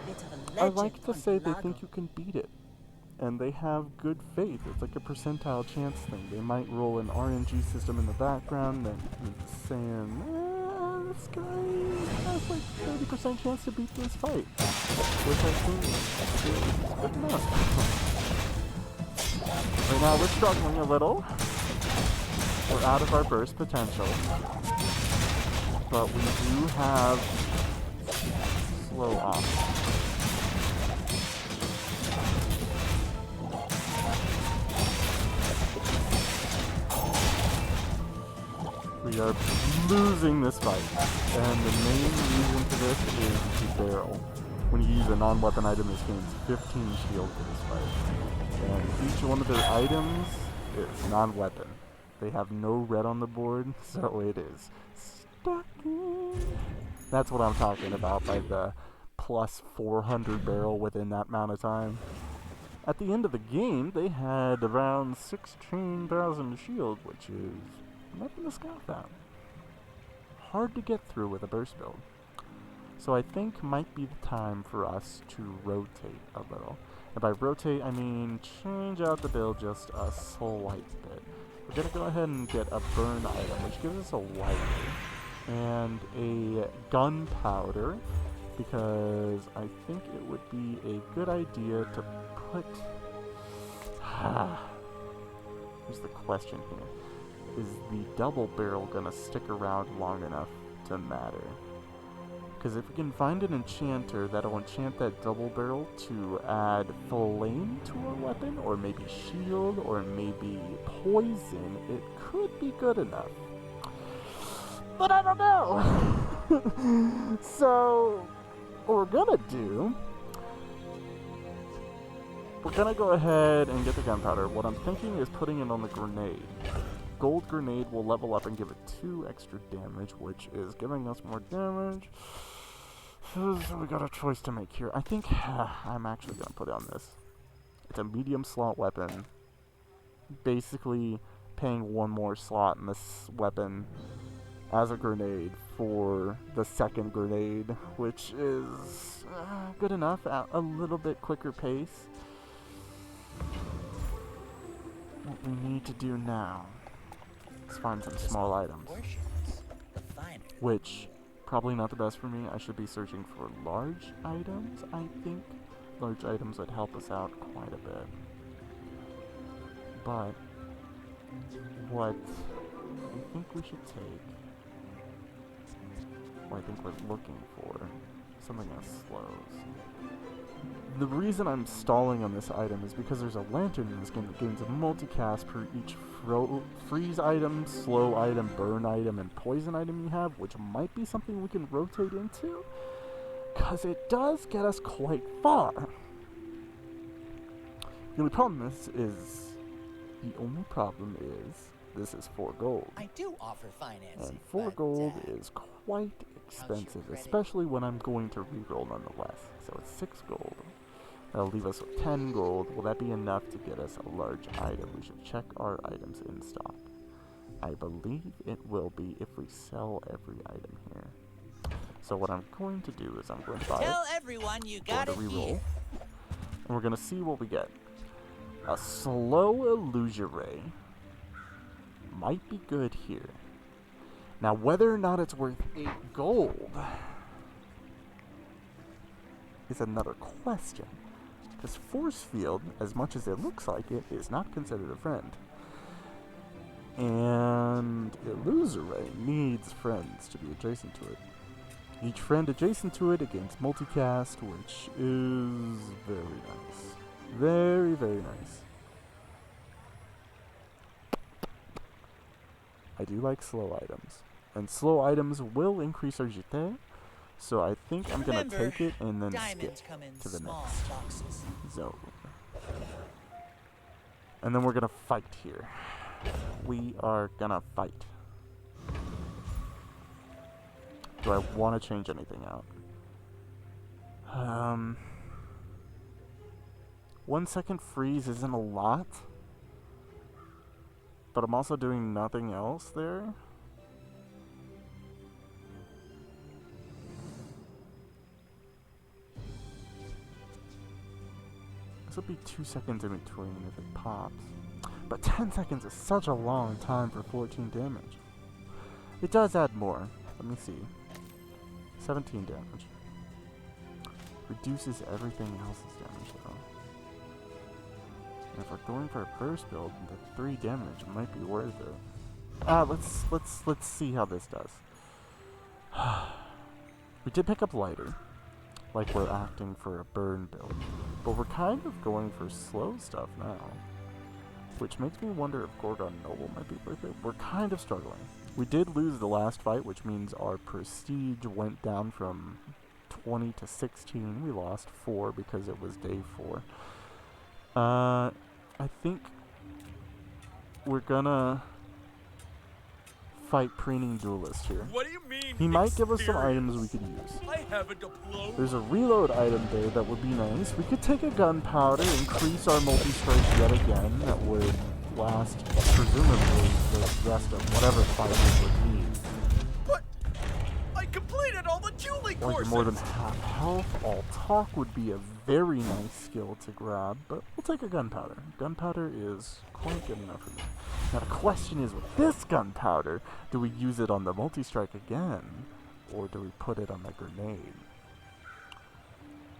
I like to say they think you can beat it. And they have good faith. It's like a percentile chance thing. They might roll an RNG system in the background that is saying, this guy has like 30% chance to beat this fight. Which I think is good enough. Right now we're struggling a little. We're out of our burst potential. But we do have slow off. We are losing this fight, and the main reason for this is the barrel. When you use a non-weapon item, this gains 15 shield for this fight. And each one of their items is non-weapon. They have no red on the board, so it is stuck in. That's what I'm talking about by the plus 400 barrel within that amount of time. At the end of the game, they had around 16,000 shield, which is nothing to scoff at. Hard to get through with a burst build. So I think might be the time for us to rotate a little. And by rotate, I mean change out the build just a slight bit. We're going to go ahead and get a burn item, which gives us a lighter and a gunpowder, because I think it would be a good idea to put... Here's the question here. Is the double barrel gonna stick around long enough to matter? Because if we can find an enchanter that'll enchant that double barrel to add flame to our weapon, or maybe shield, or maybe poison, it could be good enough. But I don't know! So, what we're gonna do, we're gonna go ahead and get the gunpowder. What I'm thinking is putting it on the grenade. Gold grenade will level up and give it 2 extra damage, which is giving us more damage. So we got a choice to make here. I think I'm actually going to put it on this. It's a medium slot weapon. Basically paying 1 more slot in this weapon as a grenade for the second grenade, which is good enough at a little bit quicker pace. What we need to do now, let's find some small items. Which, probably not the best for me. I should be searching for large items, I think. Large items would help us out quite a bit. But, what I think we should take, what I think we're looking for, something that slows. The reason I'm stalling on this item is because there's a lantern in this game that gains a multicast per each freeze item, slow item, burn item, and poison item you have, which might be something we can rotate into, because it does get us quite far. The only problem this is 4 gold. I do offer financing. And 4 gold is quite expensive, especially when I'm going to reroll nonetheless. So it's 6 gold. That'll leave us with 10 gold. Will that be enough to get us a large item? We should check our items in stock. I believe it will be if we sell every item here. So what I'm going to do is I'm going to buy Tell everyone you got it reroll, here. and we're going to see what we get. A slow illusion ray might be good here. Now, whether or not it's worth 8 gold is another question. Because force field, as much as it looks like it, is not considered a friend. And illusory needs friends to be adjacent to it. Each friend adjacent to it gains multicast, which is very nice. Very, very nice. I do like slow items. And slow items will increase our jeté. So I think I'm going to take it and then skip to the next zone. And then we're going to fight here. We are going to fight. Do I want to change anything out? 1 second freeze isn't a lot. But I'm also doing nothing else there. This will be 2 seconds in between if it pops. But 10 seconds is such a long time for 14 damage. It does add more. Let me see. 17 damage. Reduces everything else's damage though. And if we're going for a burst build, the 3 damage might be worth it. Let's see how this does. We did pick up lighter, like we're acting for a burn build, but we're kind of going for slow stuff now, which makes me wonder if Gorgon Noble might be worth it. We're kind of struggling. We did lose the last fight, which means our prestige went down from 20 to 16. We lost 4 because it was day 4. I think we're gonna fight Preening Duelist here. What do you mean? He might give us some items we could use. I have a diploma. There's a reload item there that would be nice. We could take a gunpowder, increase our multi-strike yet again. That would last, presumably, the rest of whatever fight we would need. But I completed all the dueling Or courses. more than half health. All talk would be a very nice skill to grab, but we'll take a gunpowder. Gunpowder is quite good enough for me. Now the question is, with this gunpowder, do we use it on the multi-strike again, or do we put it on the grenade?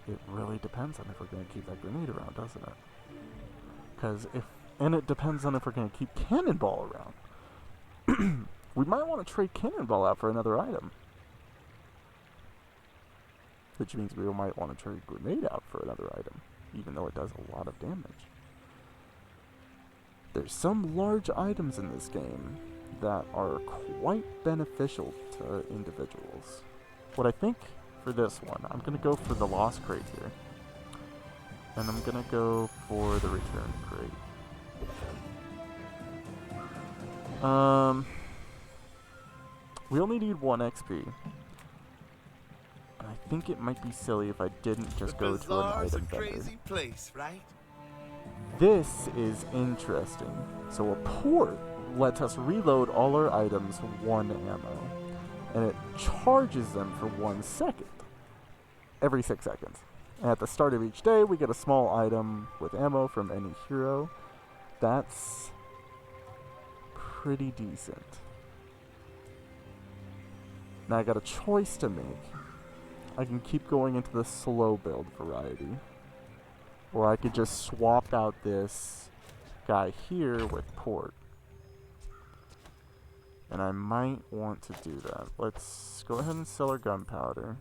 It really depends on if we're going to keep that grenade around, doesn't it? And it depends on if we're going to keep Cannonball around. We might want to trade Cannonball out for another item. Which means we might want to trade Grenade out for another item, even though it does a lot of damage. There's some large items in this game that are quite beneficial to individuals. What I think for this one, I'm going to go for the Lost Crate here. And I'm going to go for the Return Crate. We only need 1 XP. I think it might be silly if I didn't just go to an item vendor. Crazy place, right? This is interesting. So a port lets us reload all our items 1 ammo. And it charges them for 1 second. Every 6 seconds. And at the start of each day, we get a small item with ammo from any hero. That's pretty decent. Now I got a choice to make. I can keep going into the slow build variety. Or I could just swap out this guy here with port. And I might want to do that. Let's go ahead and sell our gunpowder.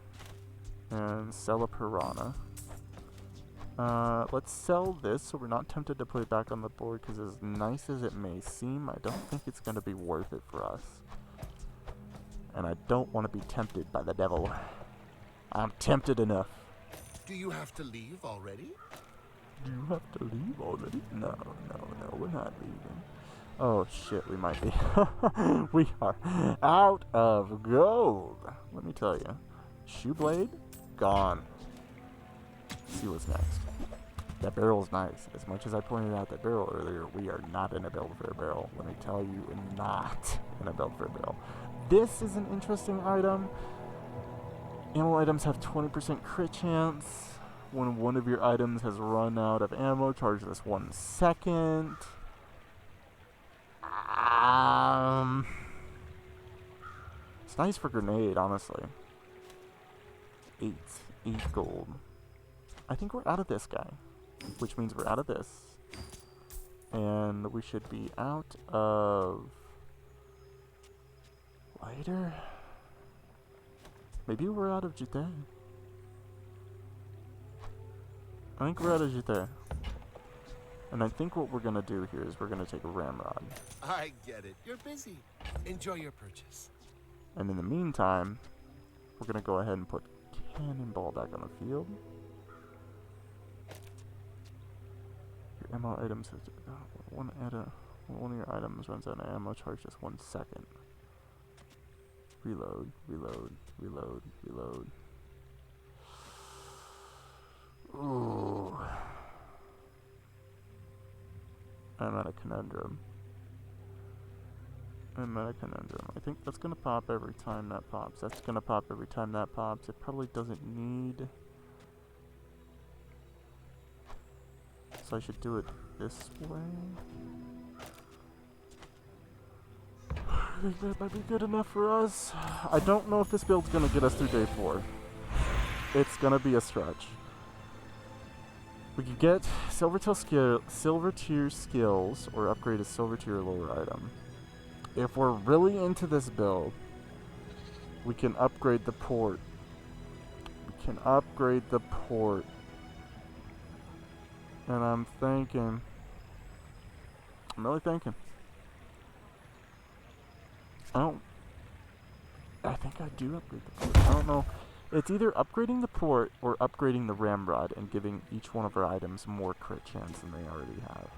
And sell a piranha. Let's sell this so we're not tempted to put it back on the board, because as nice as it may seem, I don't think it's going to be worth it for us. And I don't want to be tempted by the devil. I'm tempted enough. Do you have to leave already? Do you have to leave already? No, we're not leaving. Oh shit, we might be. We are out of gold. Let me tell you. Shoe blade, gone. Let's see what's next. That barrel's nice. As much as I pointed out that barrel earlier, we are not in a build for a barrel. Let me tell you, not in a build for a barrel. This is an interesting item. Ammo items have 20% crit chance. When one of your items has run out of ammo, charge this 1 second. It's nice for grenade, honestly. 8 gold. I think we're out of this guy, which means we're out of this. And we should be out of lighter. Maybe we're out of Jute. I think we're out of Jute. And I think what we're gonna do here is we're gonna take a ramrod. I get it. You're busy. Enjoy your purchase. And in the meantime, we're gonna go ahead and put cannonball back on the field. Your ammo items has one of your items runs out of ammo, charge just 1 second. Reload, reload, reload, reload. Ooh. I'm at a conundrum. I think that's gonna pop every time that pops. That's gonna pop every time that pops. It probably doesn't need. So I should do it this way. I think that might be good enough for us. I don't know if this build's gonna get us through day 4. It's gonna be a stretch. We could get silver tier skills or upgrade a silver tier lower item. If we're really into this build, we can upgrade the port. And I'm really thinking. I think I do upgrade the port. I don't know. It's either upgrading the port or upgrading the ramrod and giving each one of our items more crit chance than they already have.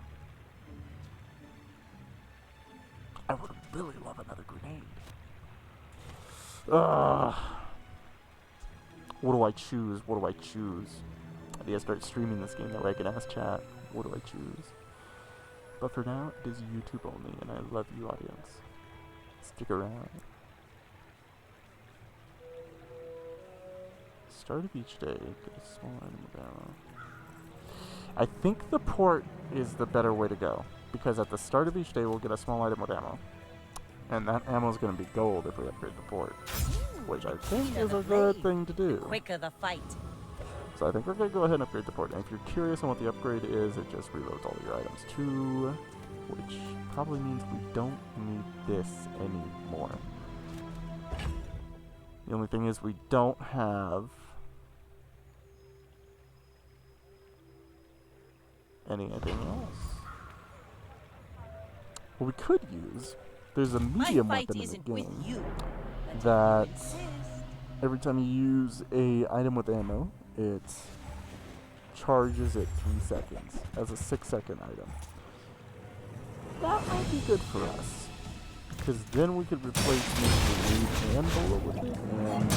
I would really love another grenade. What do I choose? I need to start streaming this game that way I can ask chat. What do I choose? But for now, it is YouTube only, and I love you, audience. Stick around. Start of each day, get a small item of ammo. I think the port is the better way to go, because at the start of each day we'll get a small item with ammo. And that ammo is going to be gold if we upgrade the port, which I think is a good thing to do. Quicker the fight. So I think we're going to go ahead and upgrade the port. And if you're curious on what the upgrade is, it just reloads all your items too, which probably means we don't need this anymore. The only thing is we don't have anything else. What we could use, there's a medium weapon in the game that every time you use a item with ammo, it charges it 3 seconds as a 6-second item. That might be good for us, because then we could replace maybe grenade and bullet with it, and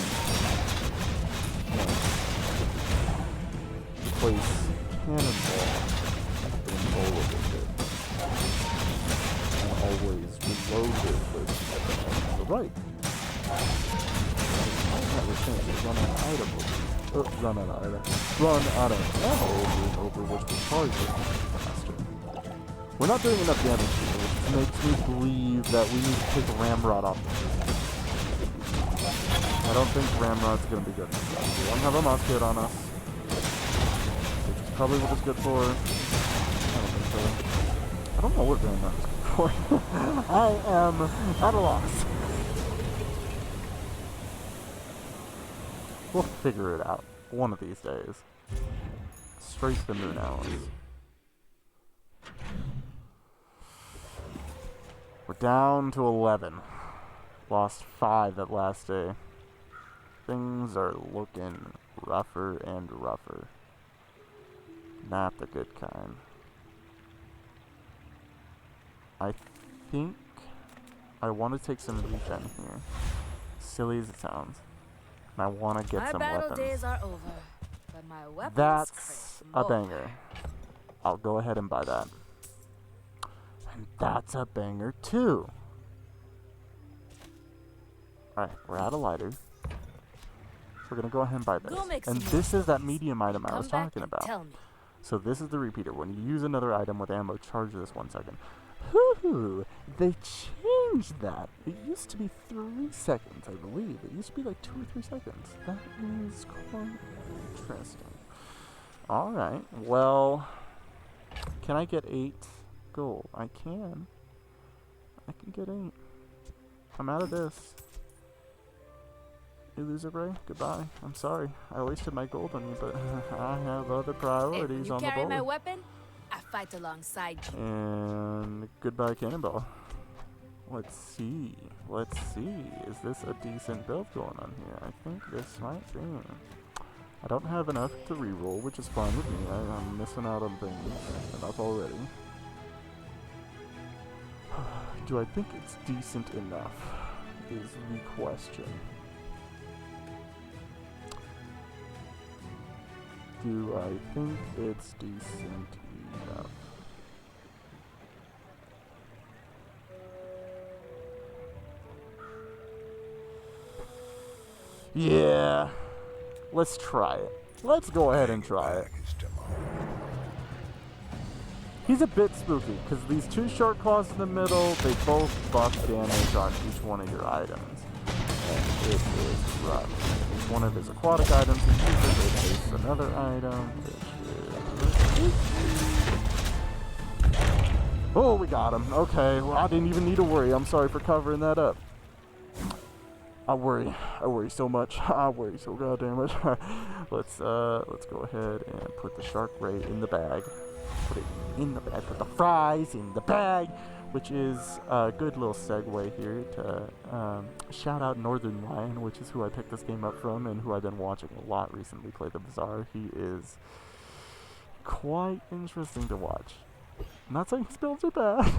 replace cannonball and bullet with it, and always reload it with the right. I might have a chance to run out of ammo over and over, which will charge it faster. We're not doing enough damage here, which makes me believe that we need to take a ramrod off the field. I don't think ramrod's going to be good for us. We don't have a mouse kit on us, which is probably what it's good for. I don't think so. I don't know what ramrod is good for. I am at a loss. We'll figure it out one of these days. straight to the moon hours. We're down to 11. Lost 5 that last day. Things are looking rougher and rougher. Not the good kind. I think I want to take some regen here. Silly as it sounds. And I want to get some battle weapons. days are over, but my weapons That's crave a more. banger. I'll go ahead and buy that. And that's a banger too. Alright, we're out of lighters. We're gonna go ahead and buy this. Go make And some this more is that things. medium item I Come was back talking and about. Tell me. So this is the repeater. When you use another item with ammo, charge this 1 second. Whoo! They changed that. It used to be 3 seconds, I believe. It used to be like 2 or 3 seconds. That is quite interesting. Alright, well, can I get 8 gold? I can. I can get 8. I'm out of this. Illusory, goodbye. I'm sorry. I wasted my gold on you, but I have other Hey, when priorities you on the carry my board. weapon, I fight alongside you. And goodbye, Cannonball. Let's see. Let's see. Is this a decent build going on here? I think this might be. I don't have enough to reroll, which is fine with me. I'm missing out on things enough already. Do I think it's decent enough? Is the question. Do I think it's decent enough? Yeah. Let's try it. Let's go ahead and try it. He's a bit spooky, because these 2 short claws in the middle, they both buff damage on each one of your items. And it is rough. Each one of his aquatic items is usually another item, which is... Oh, we got him. Okay, well, I didn't even need to worry. I'm sorry for covering that up. I worry so much. I worry so goddamn much. Let's go ahead and put the shark ray in the bag. Put it in the bag. Put the fries in the bag, which is a good little segue here to shout out Northern Lion, which is who I picked this game up from and who I've been watching a lot recently play the Bazaar. He is quite interesting to watch. I'm not saying his builds are bad.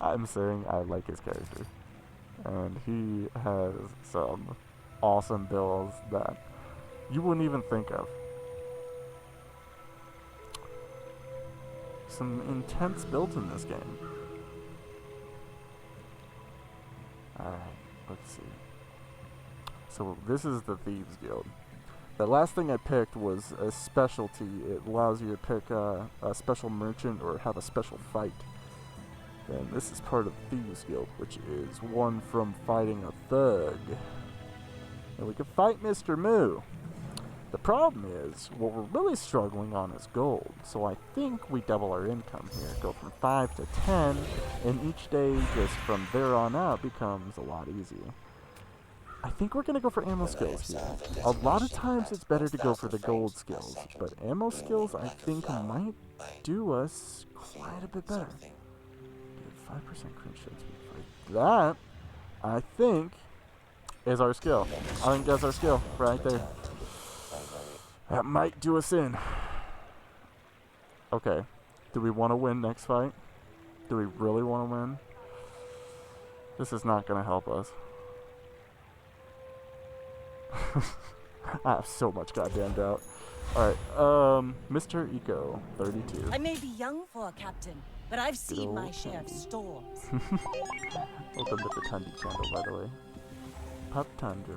I'm saying I like his character. And he has some awesome builds that you wouldn't even think of. Some intense builds in this game. Alright, let's see. So this is the Thieves Guild. The last thing I picked was a specialty. It allows you to pick a special merchant or have a special fight. And this is part of Thieves Guild, which is one from fighting a thug. And we can fight Mr. Moo. The problem is, what we're really struggling on is gold. So I think we double our income here. Go from 5 to 10, and each day just from there on out becomes a lot easier. I think we're going to go for ammo skills here. A lot of times it's better to go for the gold skills, but ammo skills I think might do us quite a bit better. 5% crit chance. That, I think, is our skill. I think that's our skill right there. That might do us in. Okay. Do we want to win next fight? Do we really want to win? This is not going to help us. I have so much goddamn doubt. Alright, Mr. Eco, 32. I may be young for a captain, but I've seen my share of storms. Welcome to the Tundy channel, by the way. Pup Tundra.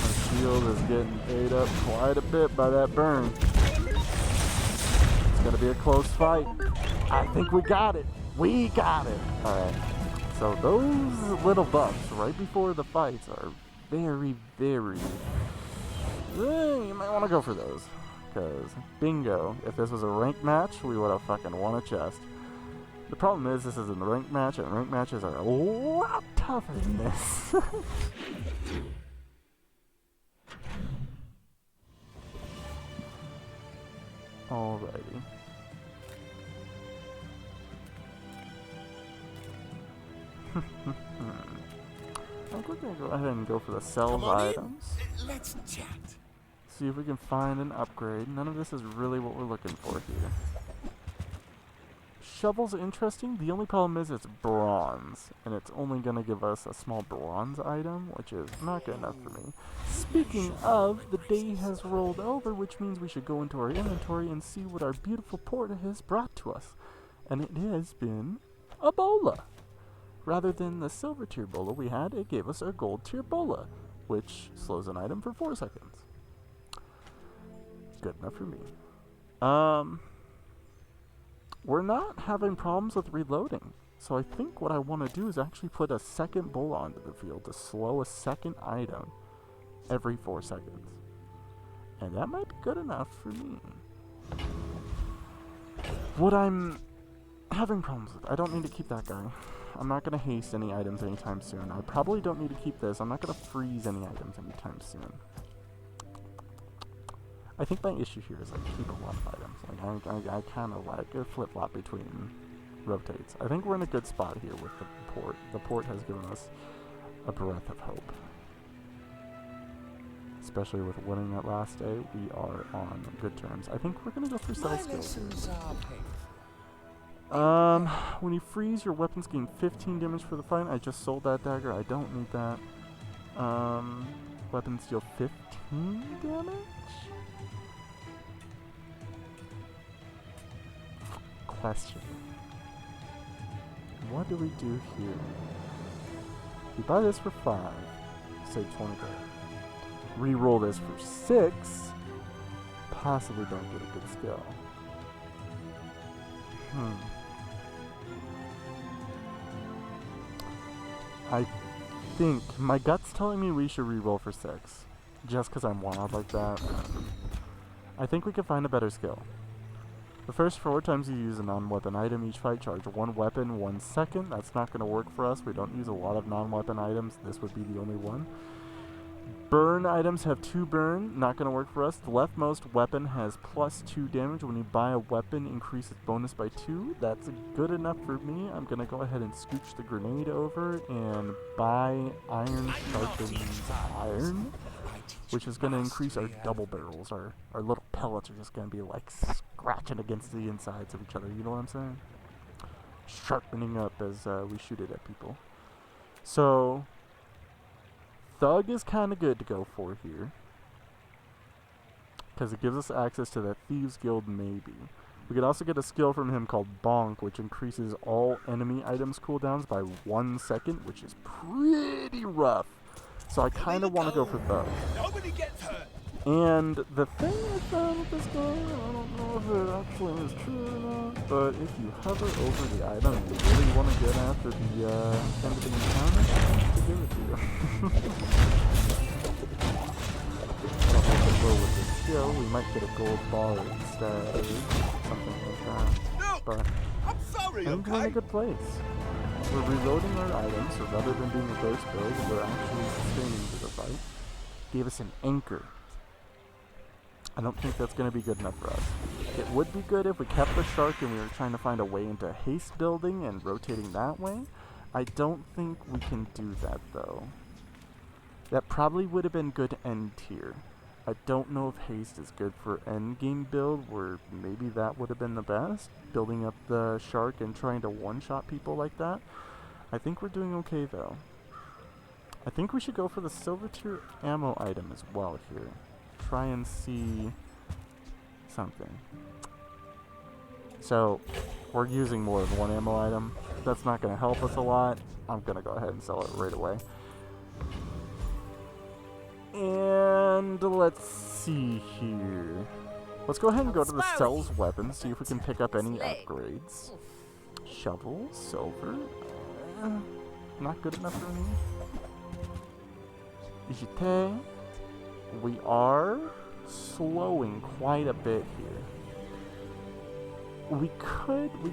Our shield is getting ate up quite a bit by that burn. It's gonna be a close fight. I think we got it. We got it. Alright. So those little buffs right before the fights are very, very... you might want to go for those. Because, bingo, if this was a ranked match, we would have fucking won a chest. The problem is, this isn't a ranked match, and ranked matches are a lot tougher than this. Alrighty. I think we're gonna go ahead and go for the sales items. Let's chat. See if we can find an upgrade. None of this is really what we're looking for here. Shovel's interesting. The only problem is it's bronze, and it's only gonna give us a small bronze item, which is not good enough for me. Speaking of, the day has rolled over, which means we should go into our inventory and see what our beautiful port has brought to us. And it has been a bola. Rather than the silver tier bola we had, it gave us a gold tier bola, which slows an item for 4 seconds. Good enough for me. We're not having problems with reloading. So I think what I want to do is actually put a second bola onto the field to slow a second item every 4 seconds. And that might be good enough for me. What I'm having problems with, I don't need to keep that guy. I'm not going to haste any items anytime soon. I probably don't need to keep this. I'm not going to freeze any items anytime soon. I think my issue here is I keep a lot of items. Like I kind of like a flip-flop between rotates. I think we're in a good spot here with the port. The port has given us a breath of hope. Especially with winning that last day, we are on good terms. I think we're going to go for sell skills. When you freeze, your weapons gain 15 damage for the fight. I just sold that dagger. I don't need that. Weapons deal 15 damage? Question. What do we do here? We buy this for 5. Save 20 gold. Reroll this for 6. Possibly don't get a good skill. I think my gut's telling me we should reroll for 6. Just because I'm wild like that. I think we can find a better skill. The first 4 times you use a non-weapon item, each fight charge 1 weapon, 1 second. That's not going to work for us. We don't use a lot of non-weapon items. This would be the only one. Burn items have 2 burn. Not going to work for us. The leftmost weapon has +2 damage. When you buy a weapon, increase its bonus by 2. That's good enough for me. I'm going to go ahead and scooch the grenade over and buy iron sharpens iron, which is going to increase our double barrels. Our little pellets are just going to be like scratching against the insides of each other. You know what I'm saying? Sharpening up as we shoot it at people. So Thug is kind of good to go for here, because it gives us access to that Thieves Guild maybe. We could also get a skill from him called Bonk, which increases all enemy items cooldowns by 1 second, which is pretty rough. So I kind of want to go for Thug. Nobody gets hurt. And the thing I found with this guy, I don't know if it actually is true or not, but if you hover over the item and you really want to get after the end of the encounter, to give it to you. I don't know if it will with the skill. We might get a gold bar instead, or something like that. No, But I'm sorry, I think we're in a good place. We're reloading our items, so rather than being a burst build, we're actually sustaining to the fight. Gave us an anchor. I don't think that's going to be good enough for us. It would be good if we kept the shark and we were trying to find a way into haste building and rotating that way. I don't think we can do that though. That probably would have been good end tier. I don't know if haste is good for end game build, where maybe that would have been the best. Building up the shark and trying to one-shot people like that. I think we're doing okay though. I think we should go for the silver tier ammo item as well here. Try and see something. So we're using more than 1 ammo item. That's not going to help us a lot. I'm going to go ahead and sell it right away. And let's see here. Let's go ahead and go to the sells weapons, see if we can pick up any upgrades. Shovel, silver. Not good enough for me. Ijite. We are slowing quite a bit here. We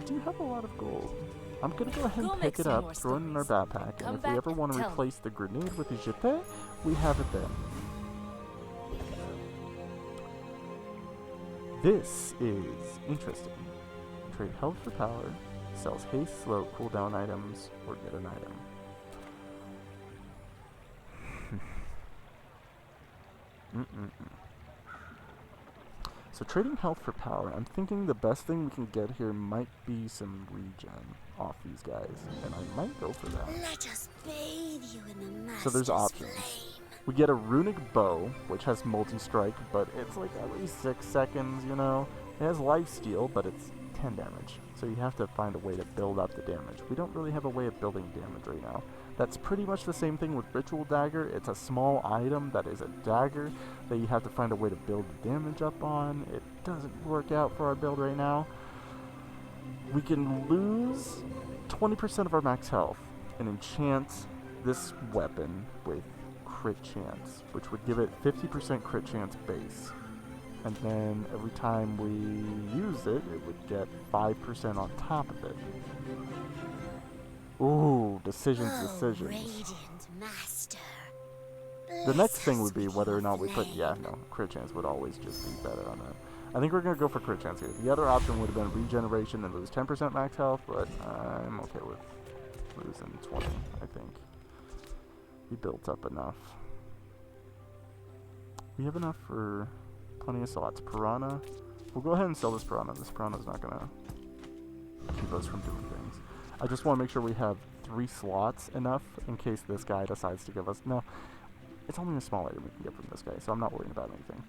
do have a lot of gold. I'm gonna go ahead Go and make pick it some up, more throw it in our stories. backpack, Come and if we back ever want to and tell replace the grenade with the jeté, we have it then. This is interesting. Trade health for power, sells haste, slow, cooldown items, or get an item. So trading health for power, I'm thinking the best thing we can get here might be some regen off these guys, and I might go for that. Let us bathe you in the master's So there's options. flame. We get a runic bow, which has multi-strike, but it's like every 6 seconds, you know? It has lifesteal, but it's 10 damage. So you have to find a way to build up the damage. We don't really have a way of building damage right now. That's pretty much the same thing with Ritual Dagger. It's a small item that is a dagger that you have to find a way to build the damage up on. It doesn't work out for our build right now. We can lose 20% of our max health and enchant this weapon with crit chance, which would give it 50% crit chance base. And then every time we use it, it would get 5% on top of it. Ooh, decisions. Radiant master. The next thing Bless would be us whether or with not your we put, flame. crit chance would always just be better on that. I think we're going to go for crit chance here. The other option would have been regeneration and lose 10% max health, but I'm okay with losing 20, I think. We built up enough. We have enough for plenty of slots. Piranha. We'll go ahead and sell this Piranha. This Piranha's not going to keep us from doing things. I just want to make sure we have 3 slots enough in case this guy decides to give us... No, it's only a small item we can get from this guy, so I'm not worrying about anything.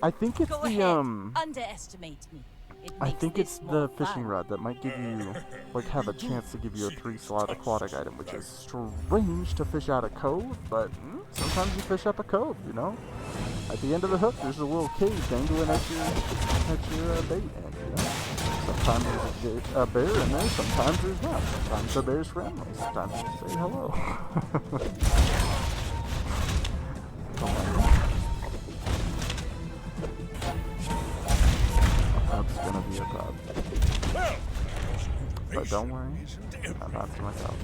I think it's Go the, ahead. Underestimate me. It I makes think this it's more the fishing fun. rod that might give you, like, have a chance to give you a 3-slot aquatic item, which is strange to fish out a cove, but sometimes you fish up a cove, you know? At the end of the hook, there's a little cave dangling at your bait end, you know? Sometimes there's a bear in there, sometimes there's not. Sometimes the bear's friendly, sometimes you say hello. That's gonna be a problem. But don't worry, I'm not to myself.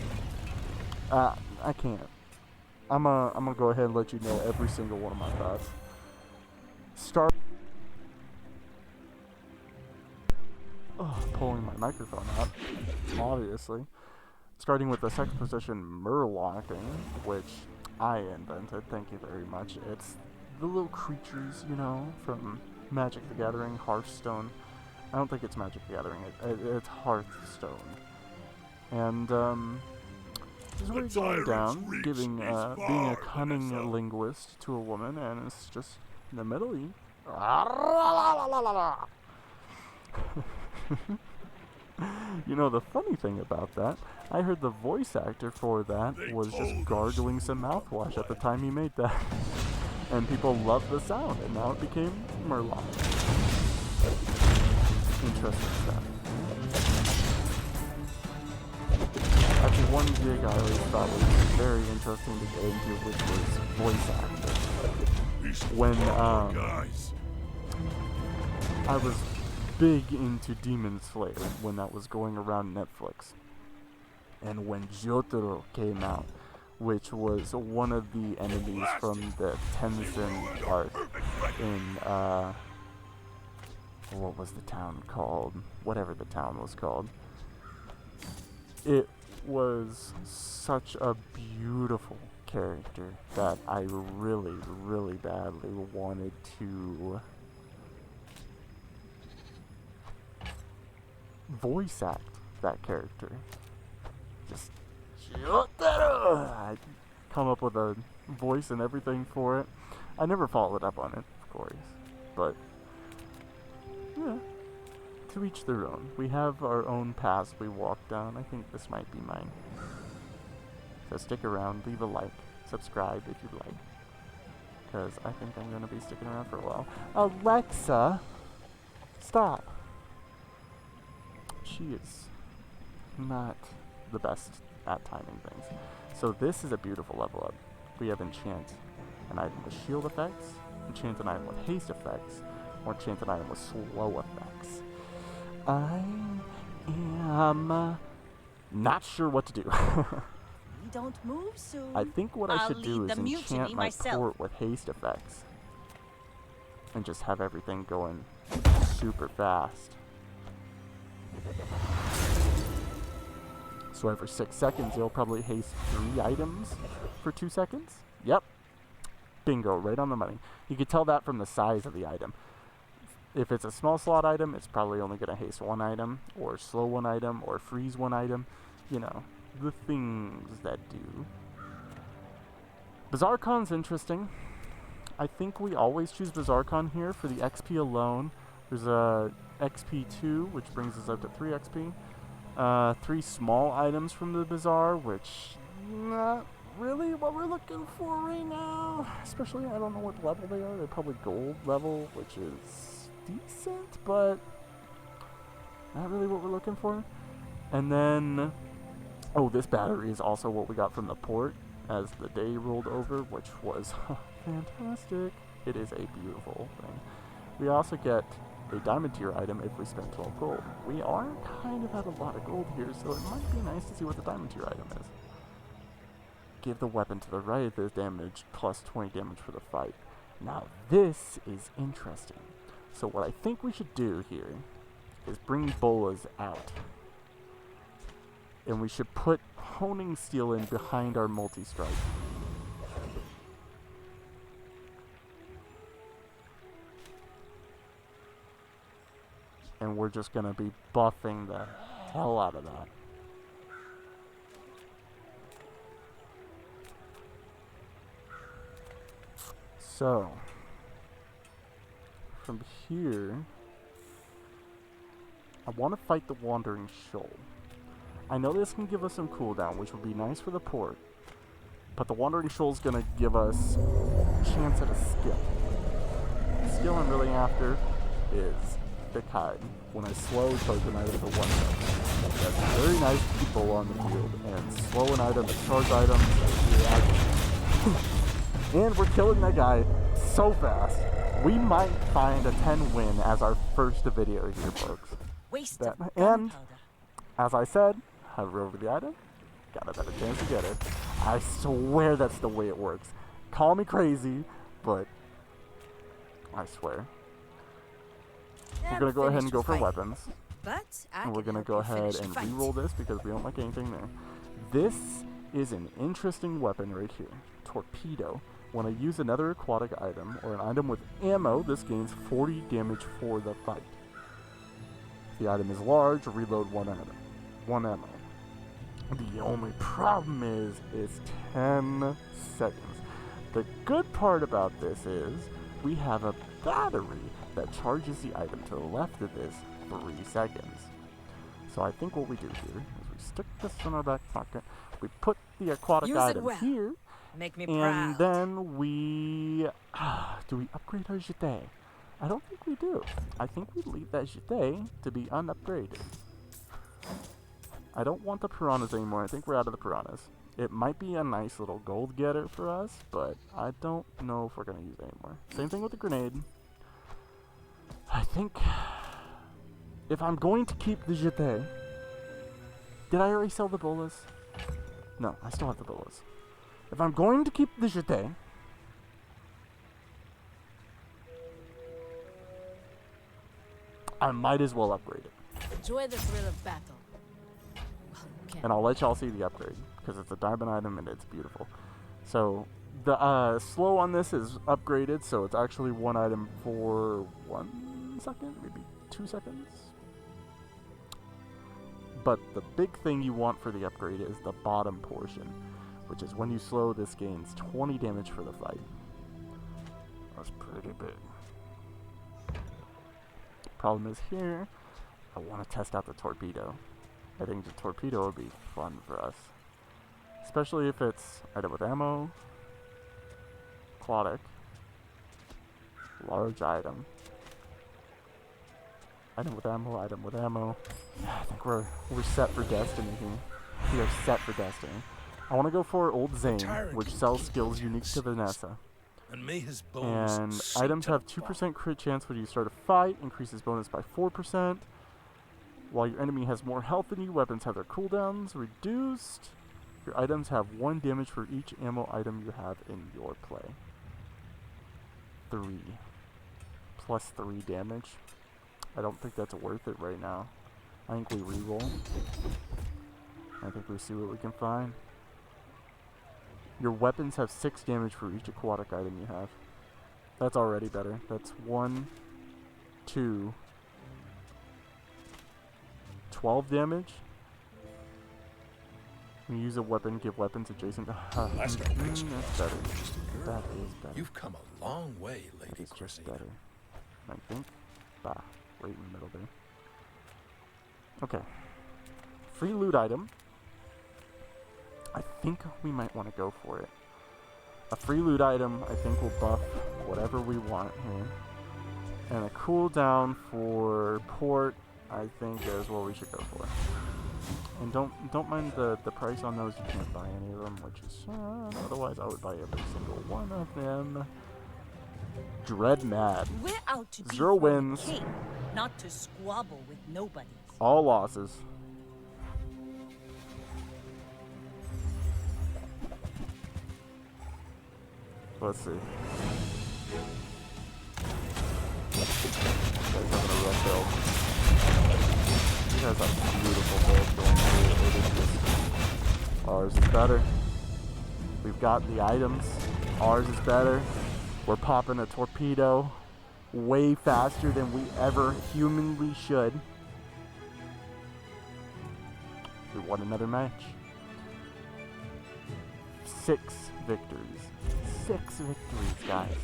I can't. I'm gonna go ahead and let you know every single one of my thoughts. Pulling my microphone out, obviously. Starting with the second position, murlocking, which I invented, thank you very much. It's the little creatures, you know, from Magic the Gathering, Hearthstone. I don't think it's Magic the Gathering, it's Hearthstone. And, this is where you're going down, giving, being a cunning linguist to a woman, and it's just, in the middle, you... You know, the funny thing about that, I heard the voice actor for that was just gargling some mouthwash at the time he made that. And people loved the sound, and now it became Murloc. Interesting stuff. Actually, one gig I always thought was very interesting to get into, which was voice acting. When, I was big into Demon Slayer when that was going around Netflix. And when Jotaro came out, which was one of the enemies from the Tenzin arc in, what was the town called? Whatever the town was called. It was such a beautiful character that I really, really badly wanted to voice act that character. Just I'd come up with a voice and everything for it. I never followed up on it, of course, but yeah, to each their own. We have our own paths we walk down. I think this might be mine. So stick around, leave a like, subscribe if you'd like, because I think I'm going to be sticking around for a while. Alexa, stop. She is not the best at timing things. So this is a beautiful level up. We have enchant, an item with shield effects, enchant an item with haste effects, or enchant an item with slow effects. I am not sure what to do. We don't move soon. I think what I I'll should do lead is the mutiny enchant my myself. port with haste effects. And just have everything going super fast. So every 6 seconds, you'll probably haste 3 items for 2 seconds. Yep. Bingo, right on the money. You can tell that from the size of the item. If it's a small slot item, it's probably only going to haste 1 item, or slow 1 item, or freeze 1 item. You know, the things that do. BazarCon's interesting. I think we always choose BazarCon here for the XP alone. There's a XP2, which brings us up to 3 XP. 3 small items from the Bazaar, which not really what we're looking for right now. Especially, I don't know what level they are. They're probably gold level, which is decent, but not really what we're looking for. And then, oh, this battery is also what we got from the port as the day rolled over, which was fantastic. It is a beautiful thing. We also get a diamond tier item if we spend 12 gold. We are kind of at a lot of gold here, so it might be nice to see what the diamond tier item is. Give the weapon to the right this damage plus 20 damage for the fight. Now this is interesting. So what I think we should do here is bring bolas out. And we should put honing steel in behind our multi-strike. And we're just going to be buffing the hell out of that. So, from here, I want to fight the Wandering Shoal. I know this can give us some cooldown, which would be nice for the port, but the Wandering Shoal is going to give us a chance at a skill. The skill I'm really after is Thick Hide. When I slow, charge an item for 1 second. That's very nice to keep Bola on the field, and slow an item, charge items, and we're killing that guy so fast. We might find a 10 win as our first video here, folks. Waste That, of and, gunpowder. as I said, hover over the item, got a better chance to get it. I swear that's the way it works. Call me crazy, but I swear. We're going to go ahead and go for weapons. But I And we're can going to help go you ahead finish the and fight. re-roll this because we don't like anything there. This is an interesting weapon right here. Torpedo. When I use another aquatic item or an item with ammo, this gains 40 damage for the fight. If the item is large, reload 1 ammo. The only problem is it's 10 seconds. The good part about this is we have a battery that charges the item to the left of this 3 seconds. So I think what we do here is we stick this in our back pocket, we put the aquatic Use it item well. here, Make me and proud. then we... do we upgrade our jeté? I don't think we do. I think we leave that jeté to be unupgraded. I don't want the piranhas anymore. I think we're out of the piranhas. It might be a nice little gold getter for us, but I don't know if we're going to use it anymore. Same thing with the grenade. I think if I'm going to keep the jeté... Did I already sell the bolas? No, I still have the bolas. If I'm going to keep the jeté, I might as well upgrade it. Enjoy the thrill of battle. Well, you can't. And I'll let y'all see the upgrade, because it's a diamond item and it's beautiful. So, the slow on this is upgraded, so it's actually 1 item for 1 second, maybe 2 seconds. But the big thing you want for the upgrade is the bottom portion, which is when you slow, this gains 20 damage for the fight. That's pretty big. Problem is here, I want to test out the torpedo. I think the torpedo would be fun for us. Especially if it's item with ammo, aquatic, large item, item with ammo. I think we're set for destiny here. We are set for destiny. I want to go for Old Zane, which sells skills unique to Vanessa. And may his bones And sink items to have the 2% crit chance when you start a fight, increases bonus by 4%. While your enemy has more health than you, weapons have their cooldowns reduced. Your items have 1 damage for each ammo item you have in your play. 3. Plus 3 damage. I don't think that's worth it right now. I think we reroll. I think we see what we can find. Your weapons have 6 damage for each aquatic item you have. That's already better. That's 1, 2, 12 damage. When you use a weapon, give weapons adjacent to... That's that's better. That is better. You've come a long way, That Lady is just Christina. better. I think. Bah, right in the middle there. Okay. Free loot item. I think we might want to go for it. A free loot item, I think, will buff whatever we want here. And a cooldown for port, I think, is what we should go for. And don't mind the price on those. You can't buy any of them, which is otherwise I would buy every single one of them. Dread Mad. We're out to be 0 for the wins. king, not to squabble with nobodies. All losses. Let's see. Guys having a rough build. You guys have a beautiful build going through. It is just... Ours is better. We've got the items. Ours is better. We're popping a torpedo way faster than we ever humanly should. We won another match. 6 victories. 6 victories, guys.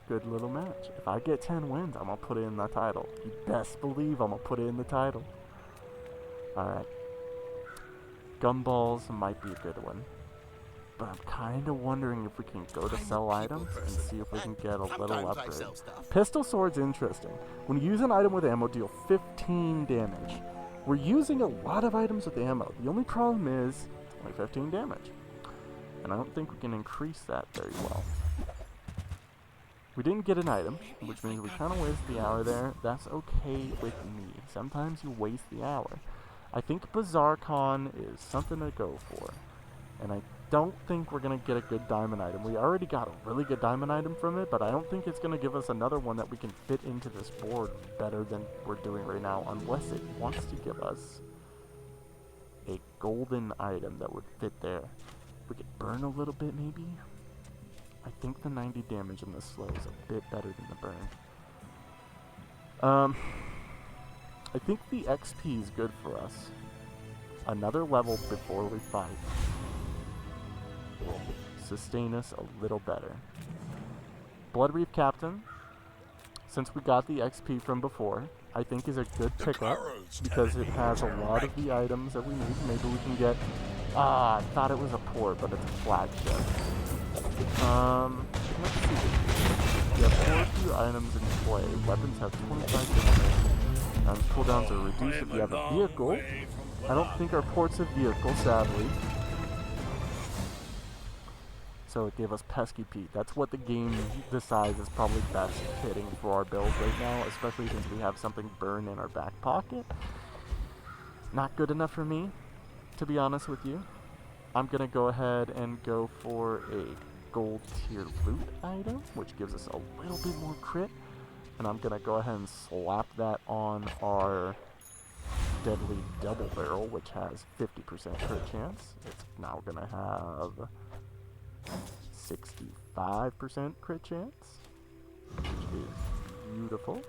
Good little match. If I get 10 wins, I'm gonna put it in the title. You best believe I'm gonna put it in the title. Alright. Gumballs might be a good one. But I'm kind of wondering if we can go to sell items and see if we can get a little upgrade. Pistol Sword's interesting. When you use an item with ammo, deal 15 damage. We're using a lot of items with ammo. The only problem is it's only 15 damage. And I don't think we can increase that very well. We didn't get an item, which means we kind of waste the hour there. That's okay with me. Sometimes you waste the hour. I think Bazaar Con is something to go for. And I don't think we're going to get a good diamond item. We already got a really good diamond item from it, but I don't think it's going to give us another one that we can fit into this board better than we're doing right now, unless it wants to give us a golden item that would fit there. We could burn a little bit, maybe? I think the 90 damage in the slow is a bit better than the burn. I think the XP is good for us. Another level before we fight will sustain us a little better. Blood Reef Captain, since we got the XP from before, I think is a good pickup because it has a lot of the items that we need. Maybe we can get... I thought it was a port, but it's a flagship. Let's see. You have 4 items in play. Weapons have 25 damage. Cooldowns are reduced if you have a vehicle. I don't think our port's a vehicle, sadly. So it gave us Pesky Pete. That's what the game decides is probably best fitting for our build right now, especially since we have something burn in our back pocket. Not good enough for me, to be honest with you. I'm gonna go ahead and go for a gold tier loot item, which gives us a little bit more crit. And I'm gonna go ahead and slap that on our deadly double barrel, which has 50% crit chance. It's now gonna have 65% crit chance, which is beautiful.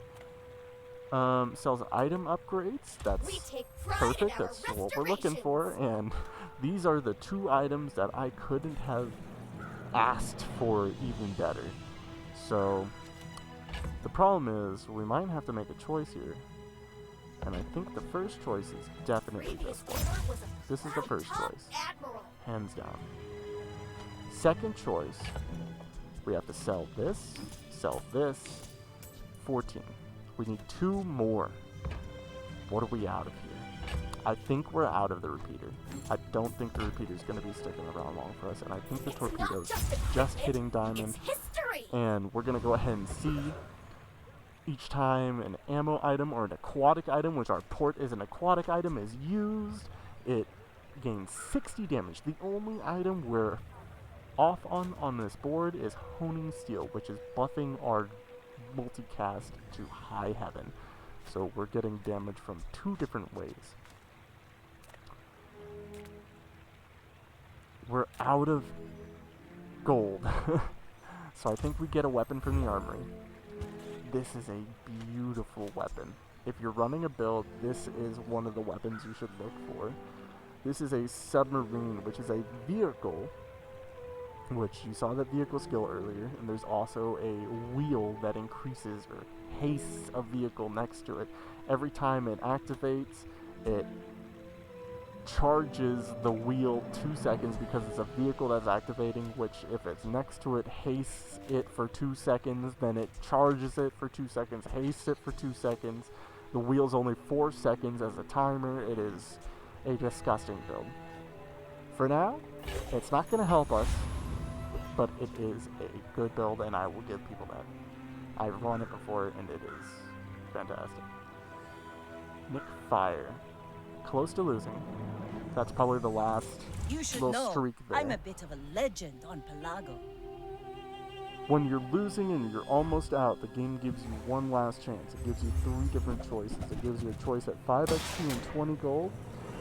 Sells item upgrades. That's perfect. That's what we're looking for. And these are the 2 items that I couldn't have asked for even better. So the problem is we might have to make a choice here. And I think the first choice is definitely this one. This is the first choice. Hands down. Second choice, we have to sell this, 14. We need 2 more. What are we out of here? I think we're out of the repeater. I don't think the repeater's going to be sticking around long for us, and I think the torpedo's just hitting diamond. History. And we're going to go ahead and see each time an ammo item or an aquatic item, which our port is an aquatic item, is used, it gains 60 damage. The only item we're off on this board is Honing Steel, which is buffing our multicast to high heaven. So we're getting damage from 2 different ways. We're out of gold. So I think we get a weapon from the armory. This is a beautiful weapon. If you're running a build, this is one of the weapons you should look for. This is a submarine, which is a vehicle, which you saw that vehicle skill earlier, and there's also a wheel that increases or hastes a vehicle next to it. Every time it activates, it charges the wheel 2 seconds because it's a vehicle that's activating, which if it's next to it, hastes it for 2 seconds, then it charges it for 2 seconds, hastes it for 2 seconds. The wheel's only 4 seconds as a timer. It is a disgusting build. For now, it's not going to help us, but it is a good build, and I will give people that. I've run it before, and it is fantastic. Nick Fire. Close to losing. That's probably the last You should little know, streak there. I'm a bit of a legend on Pelago. When you're losing and you're almost out, the game gives you one last chance. It gives you 3 different choices. It gives you a choice at 5 XP and 20 gold.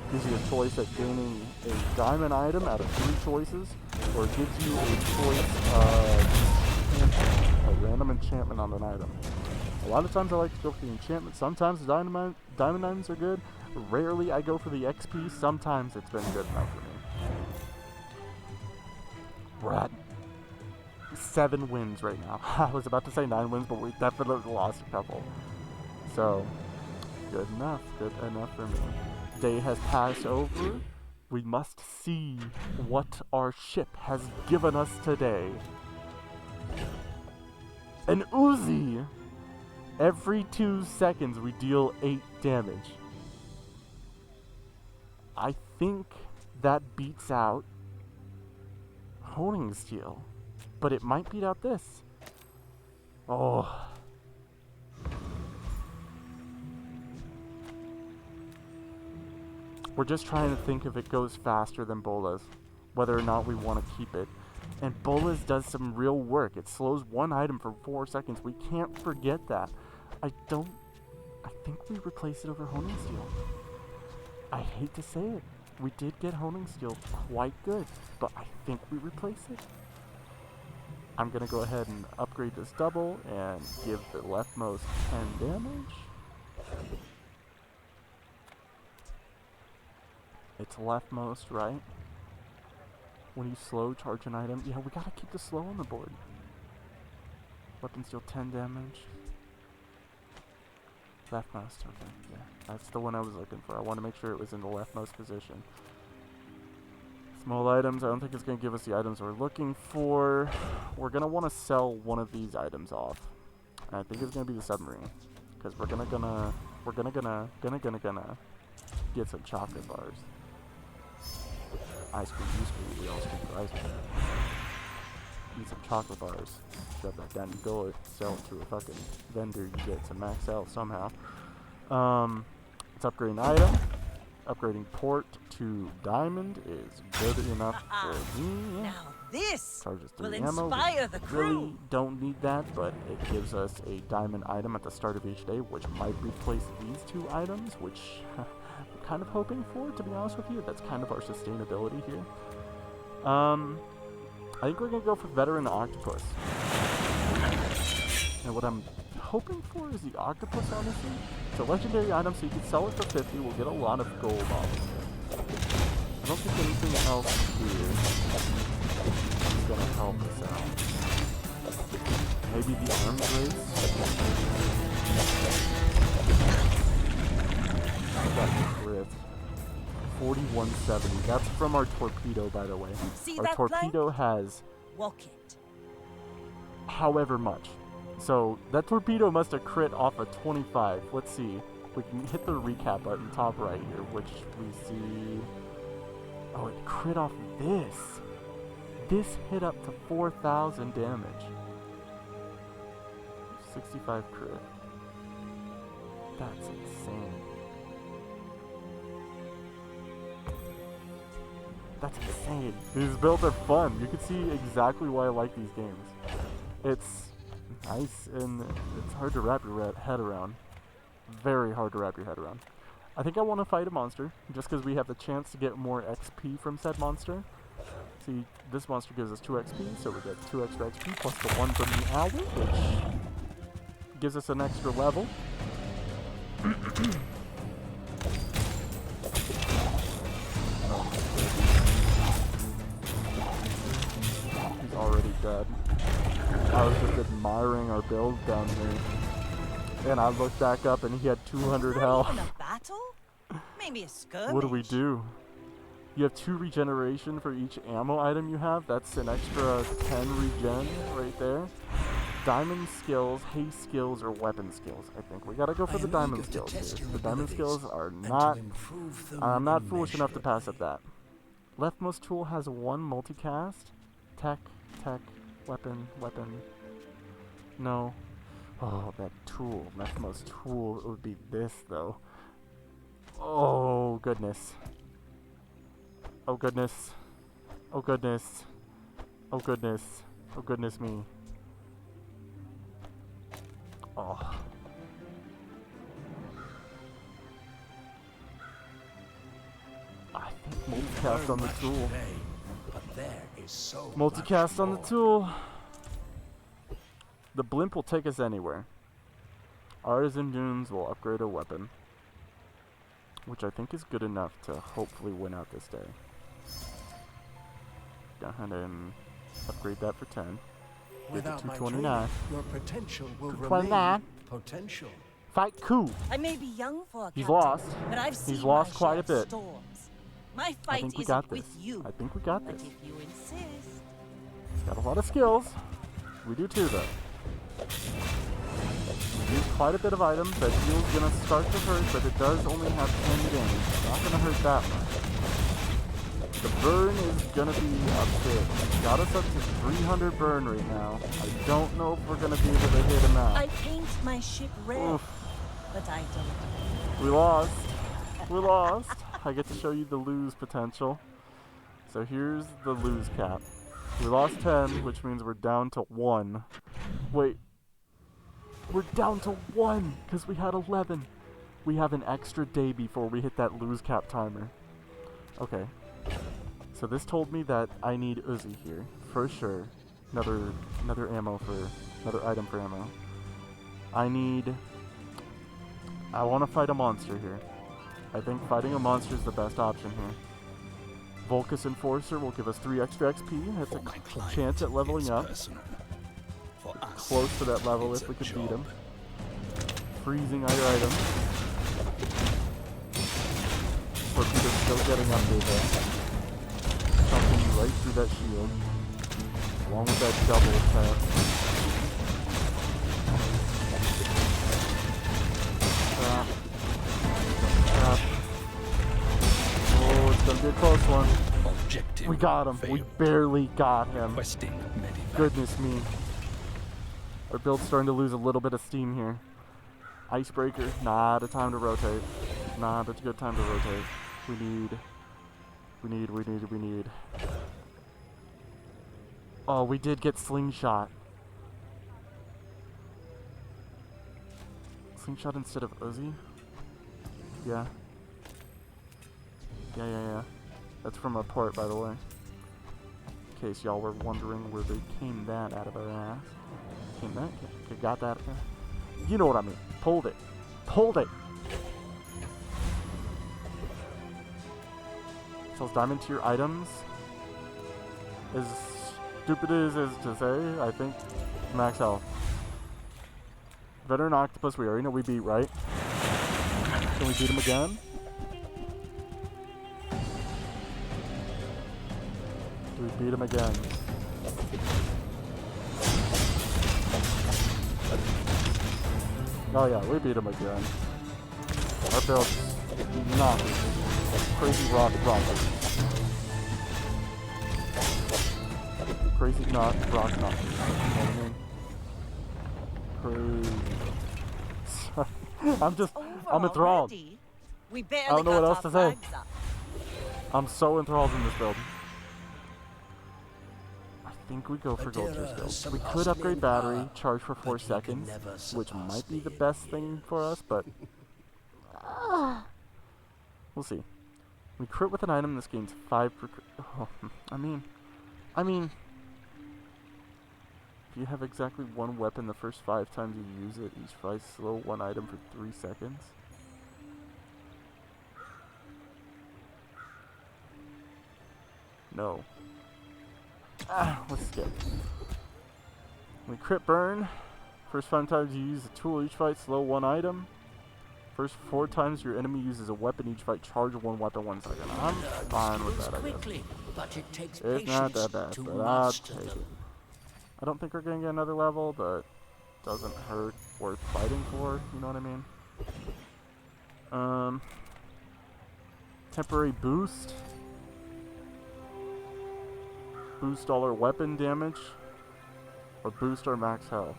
It gives you a choice at gaining a diamond item out of 3 choices. Or it gives you a choice of a random enchantment on an item. A lot of times I like to go for the enchantment. Sometimes the diamond items are good. Rarely I go for the XP. Sometimes it's been good enough for me. We're at 7 wins right now. I was about to say 9 wins, but we definitely lost a couple. So, good enough for me. Day has passed over. We must see what our ship has given us today. An Uzi! Every 2 seconds we deal 8 damage. I think that beats out Honing Steel. But it might beat out this. Oh. We're just trying to think if it goes faster than Bola's, whether or not we want to keep it. And Bola's does some real work. It slows one item for 4 seconds. We can't forget that. I think we replaced it over Honing Steel. I hate to say it. We did get Honing Steel quite good, but I think we replaced it. I'm going to go ahead and upgrade this double and give the leftmost 10 damage. It's leftmost, right? When you slow charge an item. Yeah, we got to keep the slow on the board. Weapon steal 10 damage. Leftmost, okay, yeah. That's the one I was looking for. I want to make sure it was in the leftmost position. Small items, I don't think it's going to give us the items we're looking for. We're going to want to sell one of these items off. And I think it's going to be the submarine. Because we're gonna get some chocolate bars. Ice cream, you scream, we all scream for ice cream. Eat some chocolate bars. Shove that down your gullet. Sell it to a fucking vendor. You get some max out somehow. It's upgrading item. Upgrading port to diamond is good enough for me. Now this Charges will 3 ammo. inspire the crew. Really don't need that, but it gives us a diamond item at the start of each day, which might replace these 2 items, which I'm kind of hoping for, to be honest with you. That's kind of our sustainability here. I think we're going to go for Veteran Octopus. And what I'm hoping for is the Octopus, honestly. It's a legendary item, so you can sell it for 50. We'll get a lot of gold off of it. I don't think anything else here is going to help us out. Maybe the arms race? Got crit. 4170. That's from our torpedo, by the way. See Our that torpedo has Walk it. however much. So that torpedo must have crit off a 25. Let's see. we can hit the recap button top right here, which we see. Oh, it crit off this. This hit up to 4,000 damage. 65 crit. That's insane. That's insane. These builds are fun. You can see exactly why I like these games. It's nice and it's hard to wrap your head around. Very hard to wrap your head around. I think I want to fight a monster just because we have the chance to get more XP from said monster. See, this monster gives us 2 XP, so we get 2 extra XP plus the 1 from the owl, which gives us an extra level. He's already dead. I was just admiring our build down here. And I looked back up and he had 200 health. Even a battle? Maybe a skirmish. What do we do? You have 2 regeneration for each ammo item you have. That's an extra 10 regen right there. Diamond skills, haste skills, or weapon skills. I think we gotta go for the diamond skills here. The diamond skills are not... I'm not foolish enough to pass up that. Leftmost tool has 1 multicast. Tech, weapon. No. Oh, that tool. Leftmost tool. It would be this, though. Oh, goodness. Oh, goodness. Oh, goodness. Oh, goodness. Oh, goodness me. Oh. I think multicast on the tool. Multicast on the tool. The blimp will take us anywhere. Artisan Dunes will upgrade a weapon, which I think is good enough to hopefully win out this day. Go ahead and upgrade that for 10. Get to 229. Your potential will 229. Potential. Fight coup. I may be young for a He's captain, lost. but I've seen He's lost my quite share a bit. of storms. My I fight think we isn't got this. with you. I think we got But this. if you insist. He's got a lot of skills. We do too, though. We use quite a bit of items. That heal's gonna start to hurt, but it does only have 10 damage. It's not gonna hurt that much. The burn is gonna be a bit. Got us up to 300 burn right now. I don't know if we're gonna be able to hit him out. I paint my ship red, Oof. but I don't. We lost. We lost. I get to show you the lose potential. So here's the lose cap. We lost 10, which means we're down to 1. Wait. We're down to 1 because we had 11. We have an extra day before we hit that lose cap timer. Okay. So this told me that I need Uzi here for sure. Another item for ammo. I want to fight a monster here. I think fighting a monster is the best option here. Volcus Enforcer will give us 3 extra XP. That's a chance at leveling up. Close to that level if we could beat him. Freezing your items. Torpedo's still getting up there. Something right through that shield. Along with that double attack. Oh, it's gonna be a close one. We got him. We barely got him. Goodness me. Our build's starting to lose a little bit of steam here. Icebreaker, not a time to rotate. Not a good time to rotate. We need. Oh, we did get slingshot. Slingshot instead of Uzi? Yeah. Yeah. That's from a port, by the way. In case y'all were wondering where they came that out of our ass. Came that? Got that? You know what I mean. Pulled it. Sells diamond tier items. As stupid as to say, I think max health. Veteran Octopus, we already know we beat, right? Can we beat him again? Do we beat him again? Oh yeah, we beat him again. Our build's not crazy rock. Crazy rock. You know what I mean? Crazy. I'm enthralled. We barely I don't know what got else our to say. flags up. I'm so enthralled in this build. I think we go for gold tier still. We could upgrade battery, charge for 4 seconds, which might be the best thing for us, but we'll see. We crit with an item. This gains 5 per crit. Oh, I mean, if you have exactly one weapon the first 5 times you use it, each fight slow one item for 3 seconds. No. Let's skip. We crit burn. First 5 times you use a tool each fight, slow one item. First 4 times your enemy uses a weapon each fight, charge one weapon 1 second. I'm fine with that, I guess. But it takes It's not that bad, but I'll take it. I don't think we're gonna get another level, but doesn't hurt. Worth fighting for, you know what I mean? Temporary boost. Boost all our weapon damage. Or boost our max health.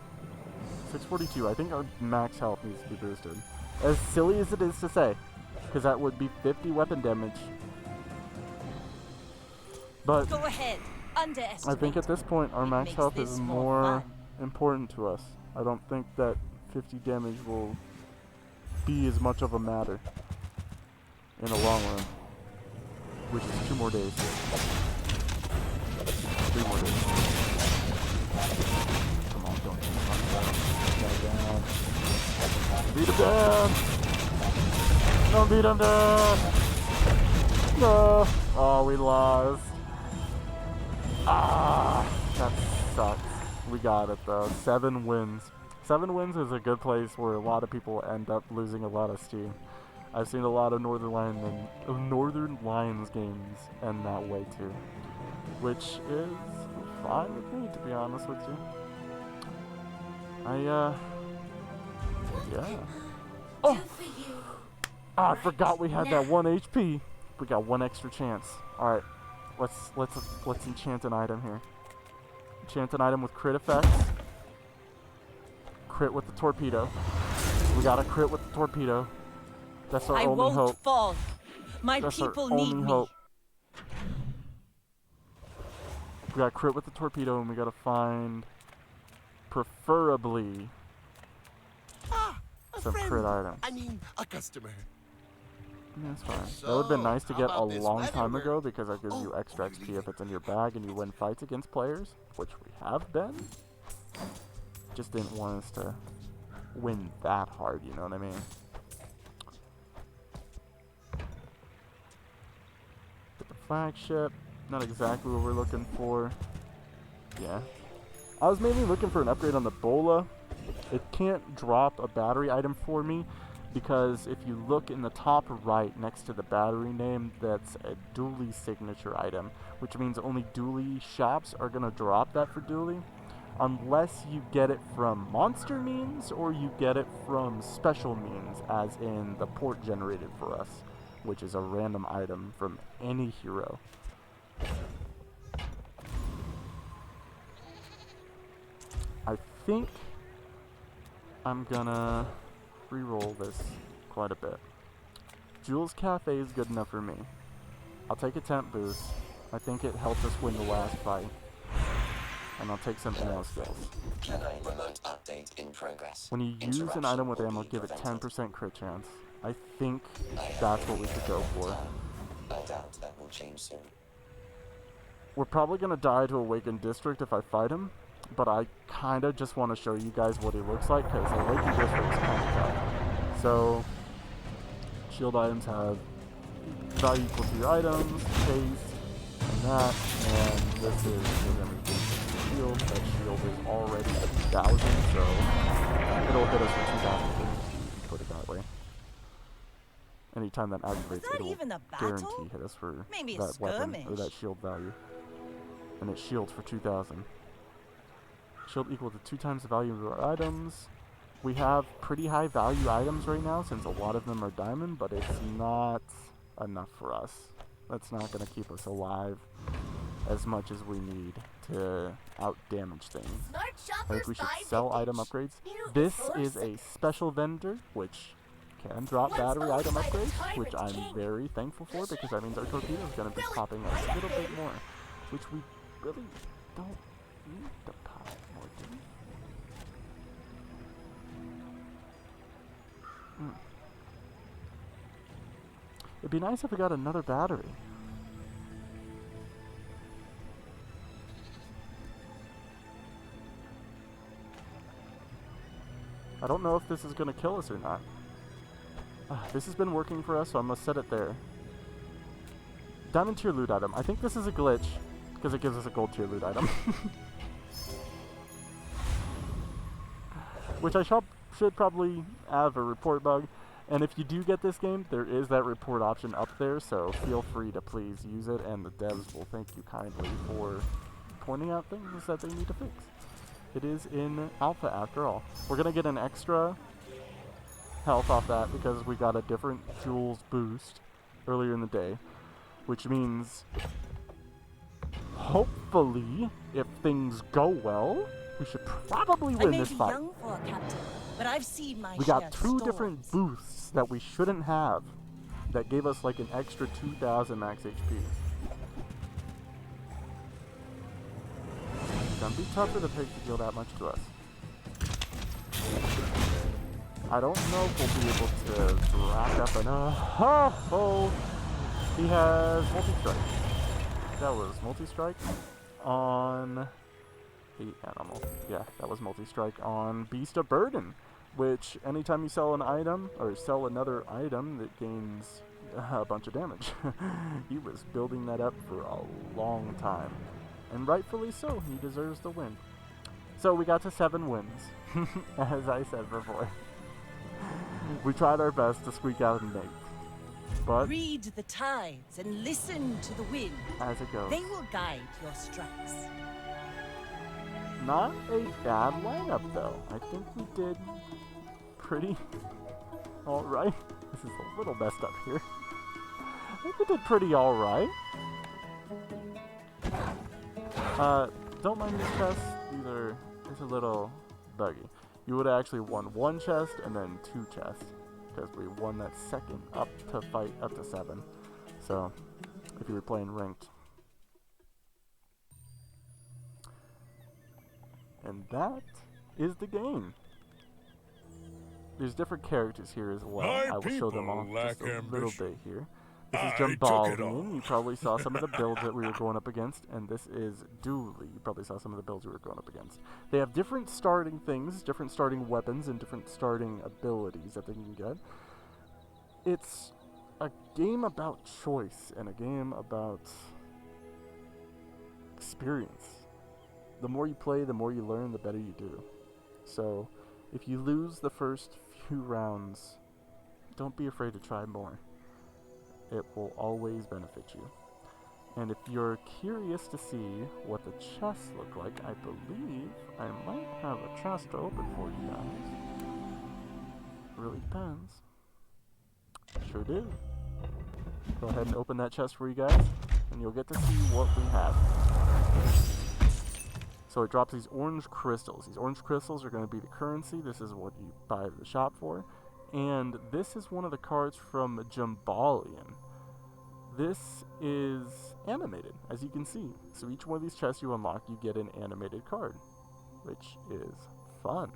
642, I think our max health needs to be boosted. As silly as it is to say, because that would be 50 weapon damage. But Go ahead. Underestimate. I think at this point our max health is more important to us. I don't think that 50 damage will be as much of a matter in the long run. Which is 2 more days. 3 more days. Come on, don't down. Beat him down! Don't beat him down! No! Oh, we lost. Ah, that sucks. We got it though. 7 wins. 7 wins is a good place where a lot of people end up losing a lot of steam. I've seen a lot of Northern Lions games end that way too, which is fine with me, to be honest with you. Yeah. Oh! Ah, I forgot we had that 1 HP. We got 1 extra chance. All right. Let's enchant an item here. Enchant an item with crit effects. Crit with the torpedo. We got a crit with the torpedo. That's our only won't hope. fall. My That's people our need only me. hope. We got crit with the torpedo, and we gotta find, preferably, some crit items. I mean, a customer. Yeah, that's fine. So, That would have been nice to how get a about this long weather time ago work? because that gives you extra are you XP if it's in your bag and you win fights against players, which we have been. Just didn't want us to win that hard, you know what I mean? Get the flagship. Not exactly what we're looking for. Yeah. I was mainly looking for an upgrade on the Bola. It can't drop a battery item for me because if you look in the top right next to the battery name, that's a dually signature item, which means only dually shops are going to drop that for dually, unless you get it from monster means or you get it from special means, as in the port generated for us, which is a random item from any hero. I think I'm gonna re-roll this quite a bit. Jules Cafe is good enough for me. I'll take a temp boost. I think it helped us win the last fight. And I'll take something else, guys. Remote update in progress. When you use an item with ammo, give it 10% crit chance. I think that's what we should go for. I doubt that will change soon. We're probably gonna die to Awakened District if I fight him, but I kinda just want to show you guys what he looks like, because Awakened District's kinda tough. So, shield items have value equal to your items, pace, and that, and this is the MVP shield. That shield is already 2,000, so it'll hit us for 2,000, put it that way. Anytime that activates, that it will even a battle? guarantee hit us for Maybe a that weapon, or skirmish. that shield value. And it shields for 2,000. Shield equal to 2 times the value of our items. We have pretty high value items right now since a lot of them are diamond, but it's not enough for us. That's not going to keep us alive as much as we need to out-damage things. I think we should sell item upgrades. This is a special vendor, which can drop battery item upgrades, which I'm very thankful for because that means our torpedo is going to be popping a little bit more, which we really don't need to pop more, do we? It'd be nice if we got another battery. I don't know if this is going to kill us or not. This has been working for us, so I'm going to set it there. Diamond tier loot item. I think this is a glitch, because it gives us a gold tier loot item. Which I should probably have a report bug. And if you do get this game, there is that report option up there, so feel free to please use it, and the devs will thank you kindly for pointing out things that they need to fix. It is in alpha after all. We're going to get an extra health off that because we got a different jewels boost earlier in the day, which means hopefully, if things go well, we should probably win this fight. I may be young for a captain, but I've seen my We got two different boosts that we shouldn't have that gave us like an extra 2,000 max HP. It's gonna be tougher to pick to deal that much to us. I don't know if we'll be able to rack up enough. Oh, he has multi-strike. That was multi-strike on the animal. Yeah, that was multi-strike on Beast of Burden, which anytime you sell an item, or sell another item that gains a bunch of damage. He was building that up for a long time. And rightfully so, he deserves the win. So we got to 7 wins, as I said before. We tried our best to squeak out an 8. But read the tides and listen to the wind. As it goes. They will guide your strikes. Not a bad lineup though. I think we did pretty alright. This is a little messed up here. I think we did pretty alright. Don't mind this chest either. It's a little buggy. You would have actually won 1 chest and then 2 chests, because we won that second up to fight up to 7. So, if you were playing ranked. And that is the game. There's different characters here as well. I will show them off just a little bit here. This is Jumbalian. You probably saw some of the builds that we were going up against, and this is Dooley. You probably saw some of the builds we were going up against. They have different starting things, different starting weapons, and different starting abilities that they can get. It's a game about choice and a game about experience. The more you play, the more you learn, the better you do. So, if you lose the first few rounds, don't be afraid to try more. It will always benefit you. And if you're curious to see what the chests look like, I believe I might have a chest open for you guys. Really depends. Sure do. Go ahead and open that chest for you guys, and you'll get to see what we have. So it drops these orange crystals. These orange crystals are going to be the currency. This is what you buy at the shop for. And this is one of the cards from Jumbalian. This is animated, as you can see. So each one of these chests you unlock, you get an animated card, which is fun.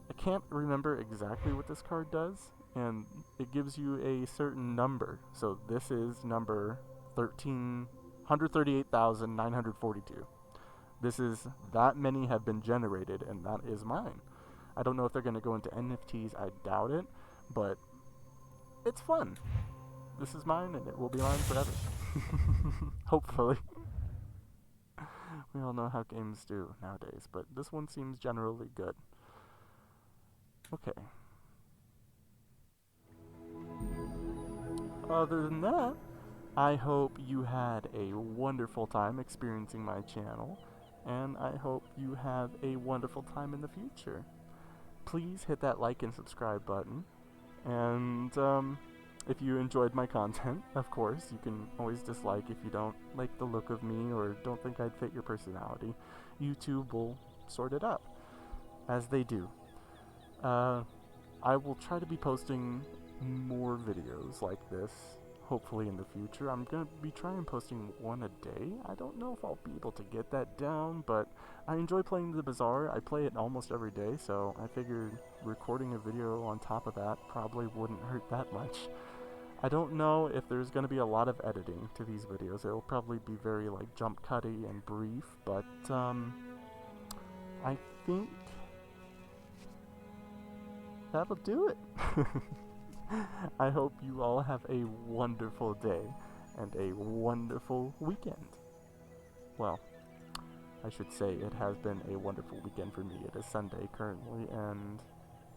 I can't remember exactly what this card does, and it gives you a certain number. So this is number 138,942. This is, that many have been generated, and that is mine. I don't know if they're going to go into NFTs, I doubt it, but it's fun. This is mine, and it will be mine forever. Hopefully. We all know how games do nowadays, but this one seems generally good. Okay. Other than that, I hope you had a wonderful time experiencing my channel, and I hope you have a wonderful time in the future. please hit that like and subscribe button. And if you enjoyed my content, of course, you can always dislike if you don't like the look of me or don't think I'd fit your personality. YouTube will sort it out, as they do. I will try to be posting more videos like this, hopefully in the future. I'm going to be trying posting one a day. I don't know if I'll be able to get that down, but I enjoy playing the Bazaar. I play it almost every day, so I figured recording a video on top of that probably wouldn't hurt that much. I don't know if there's going to be a lot of editing to these videos. It'll probably be very like jump cutty and brief, but I think that'll do it. I hope you all have a wonderful day and a wonderful weekend. Well, I should say it has been a wonderful weekend for me. It is Sunday currently, and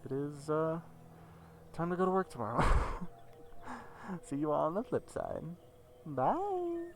it is time to go to work tomorrow. See you all on the flip side. Bye!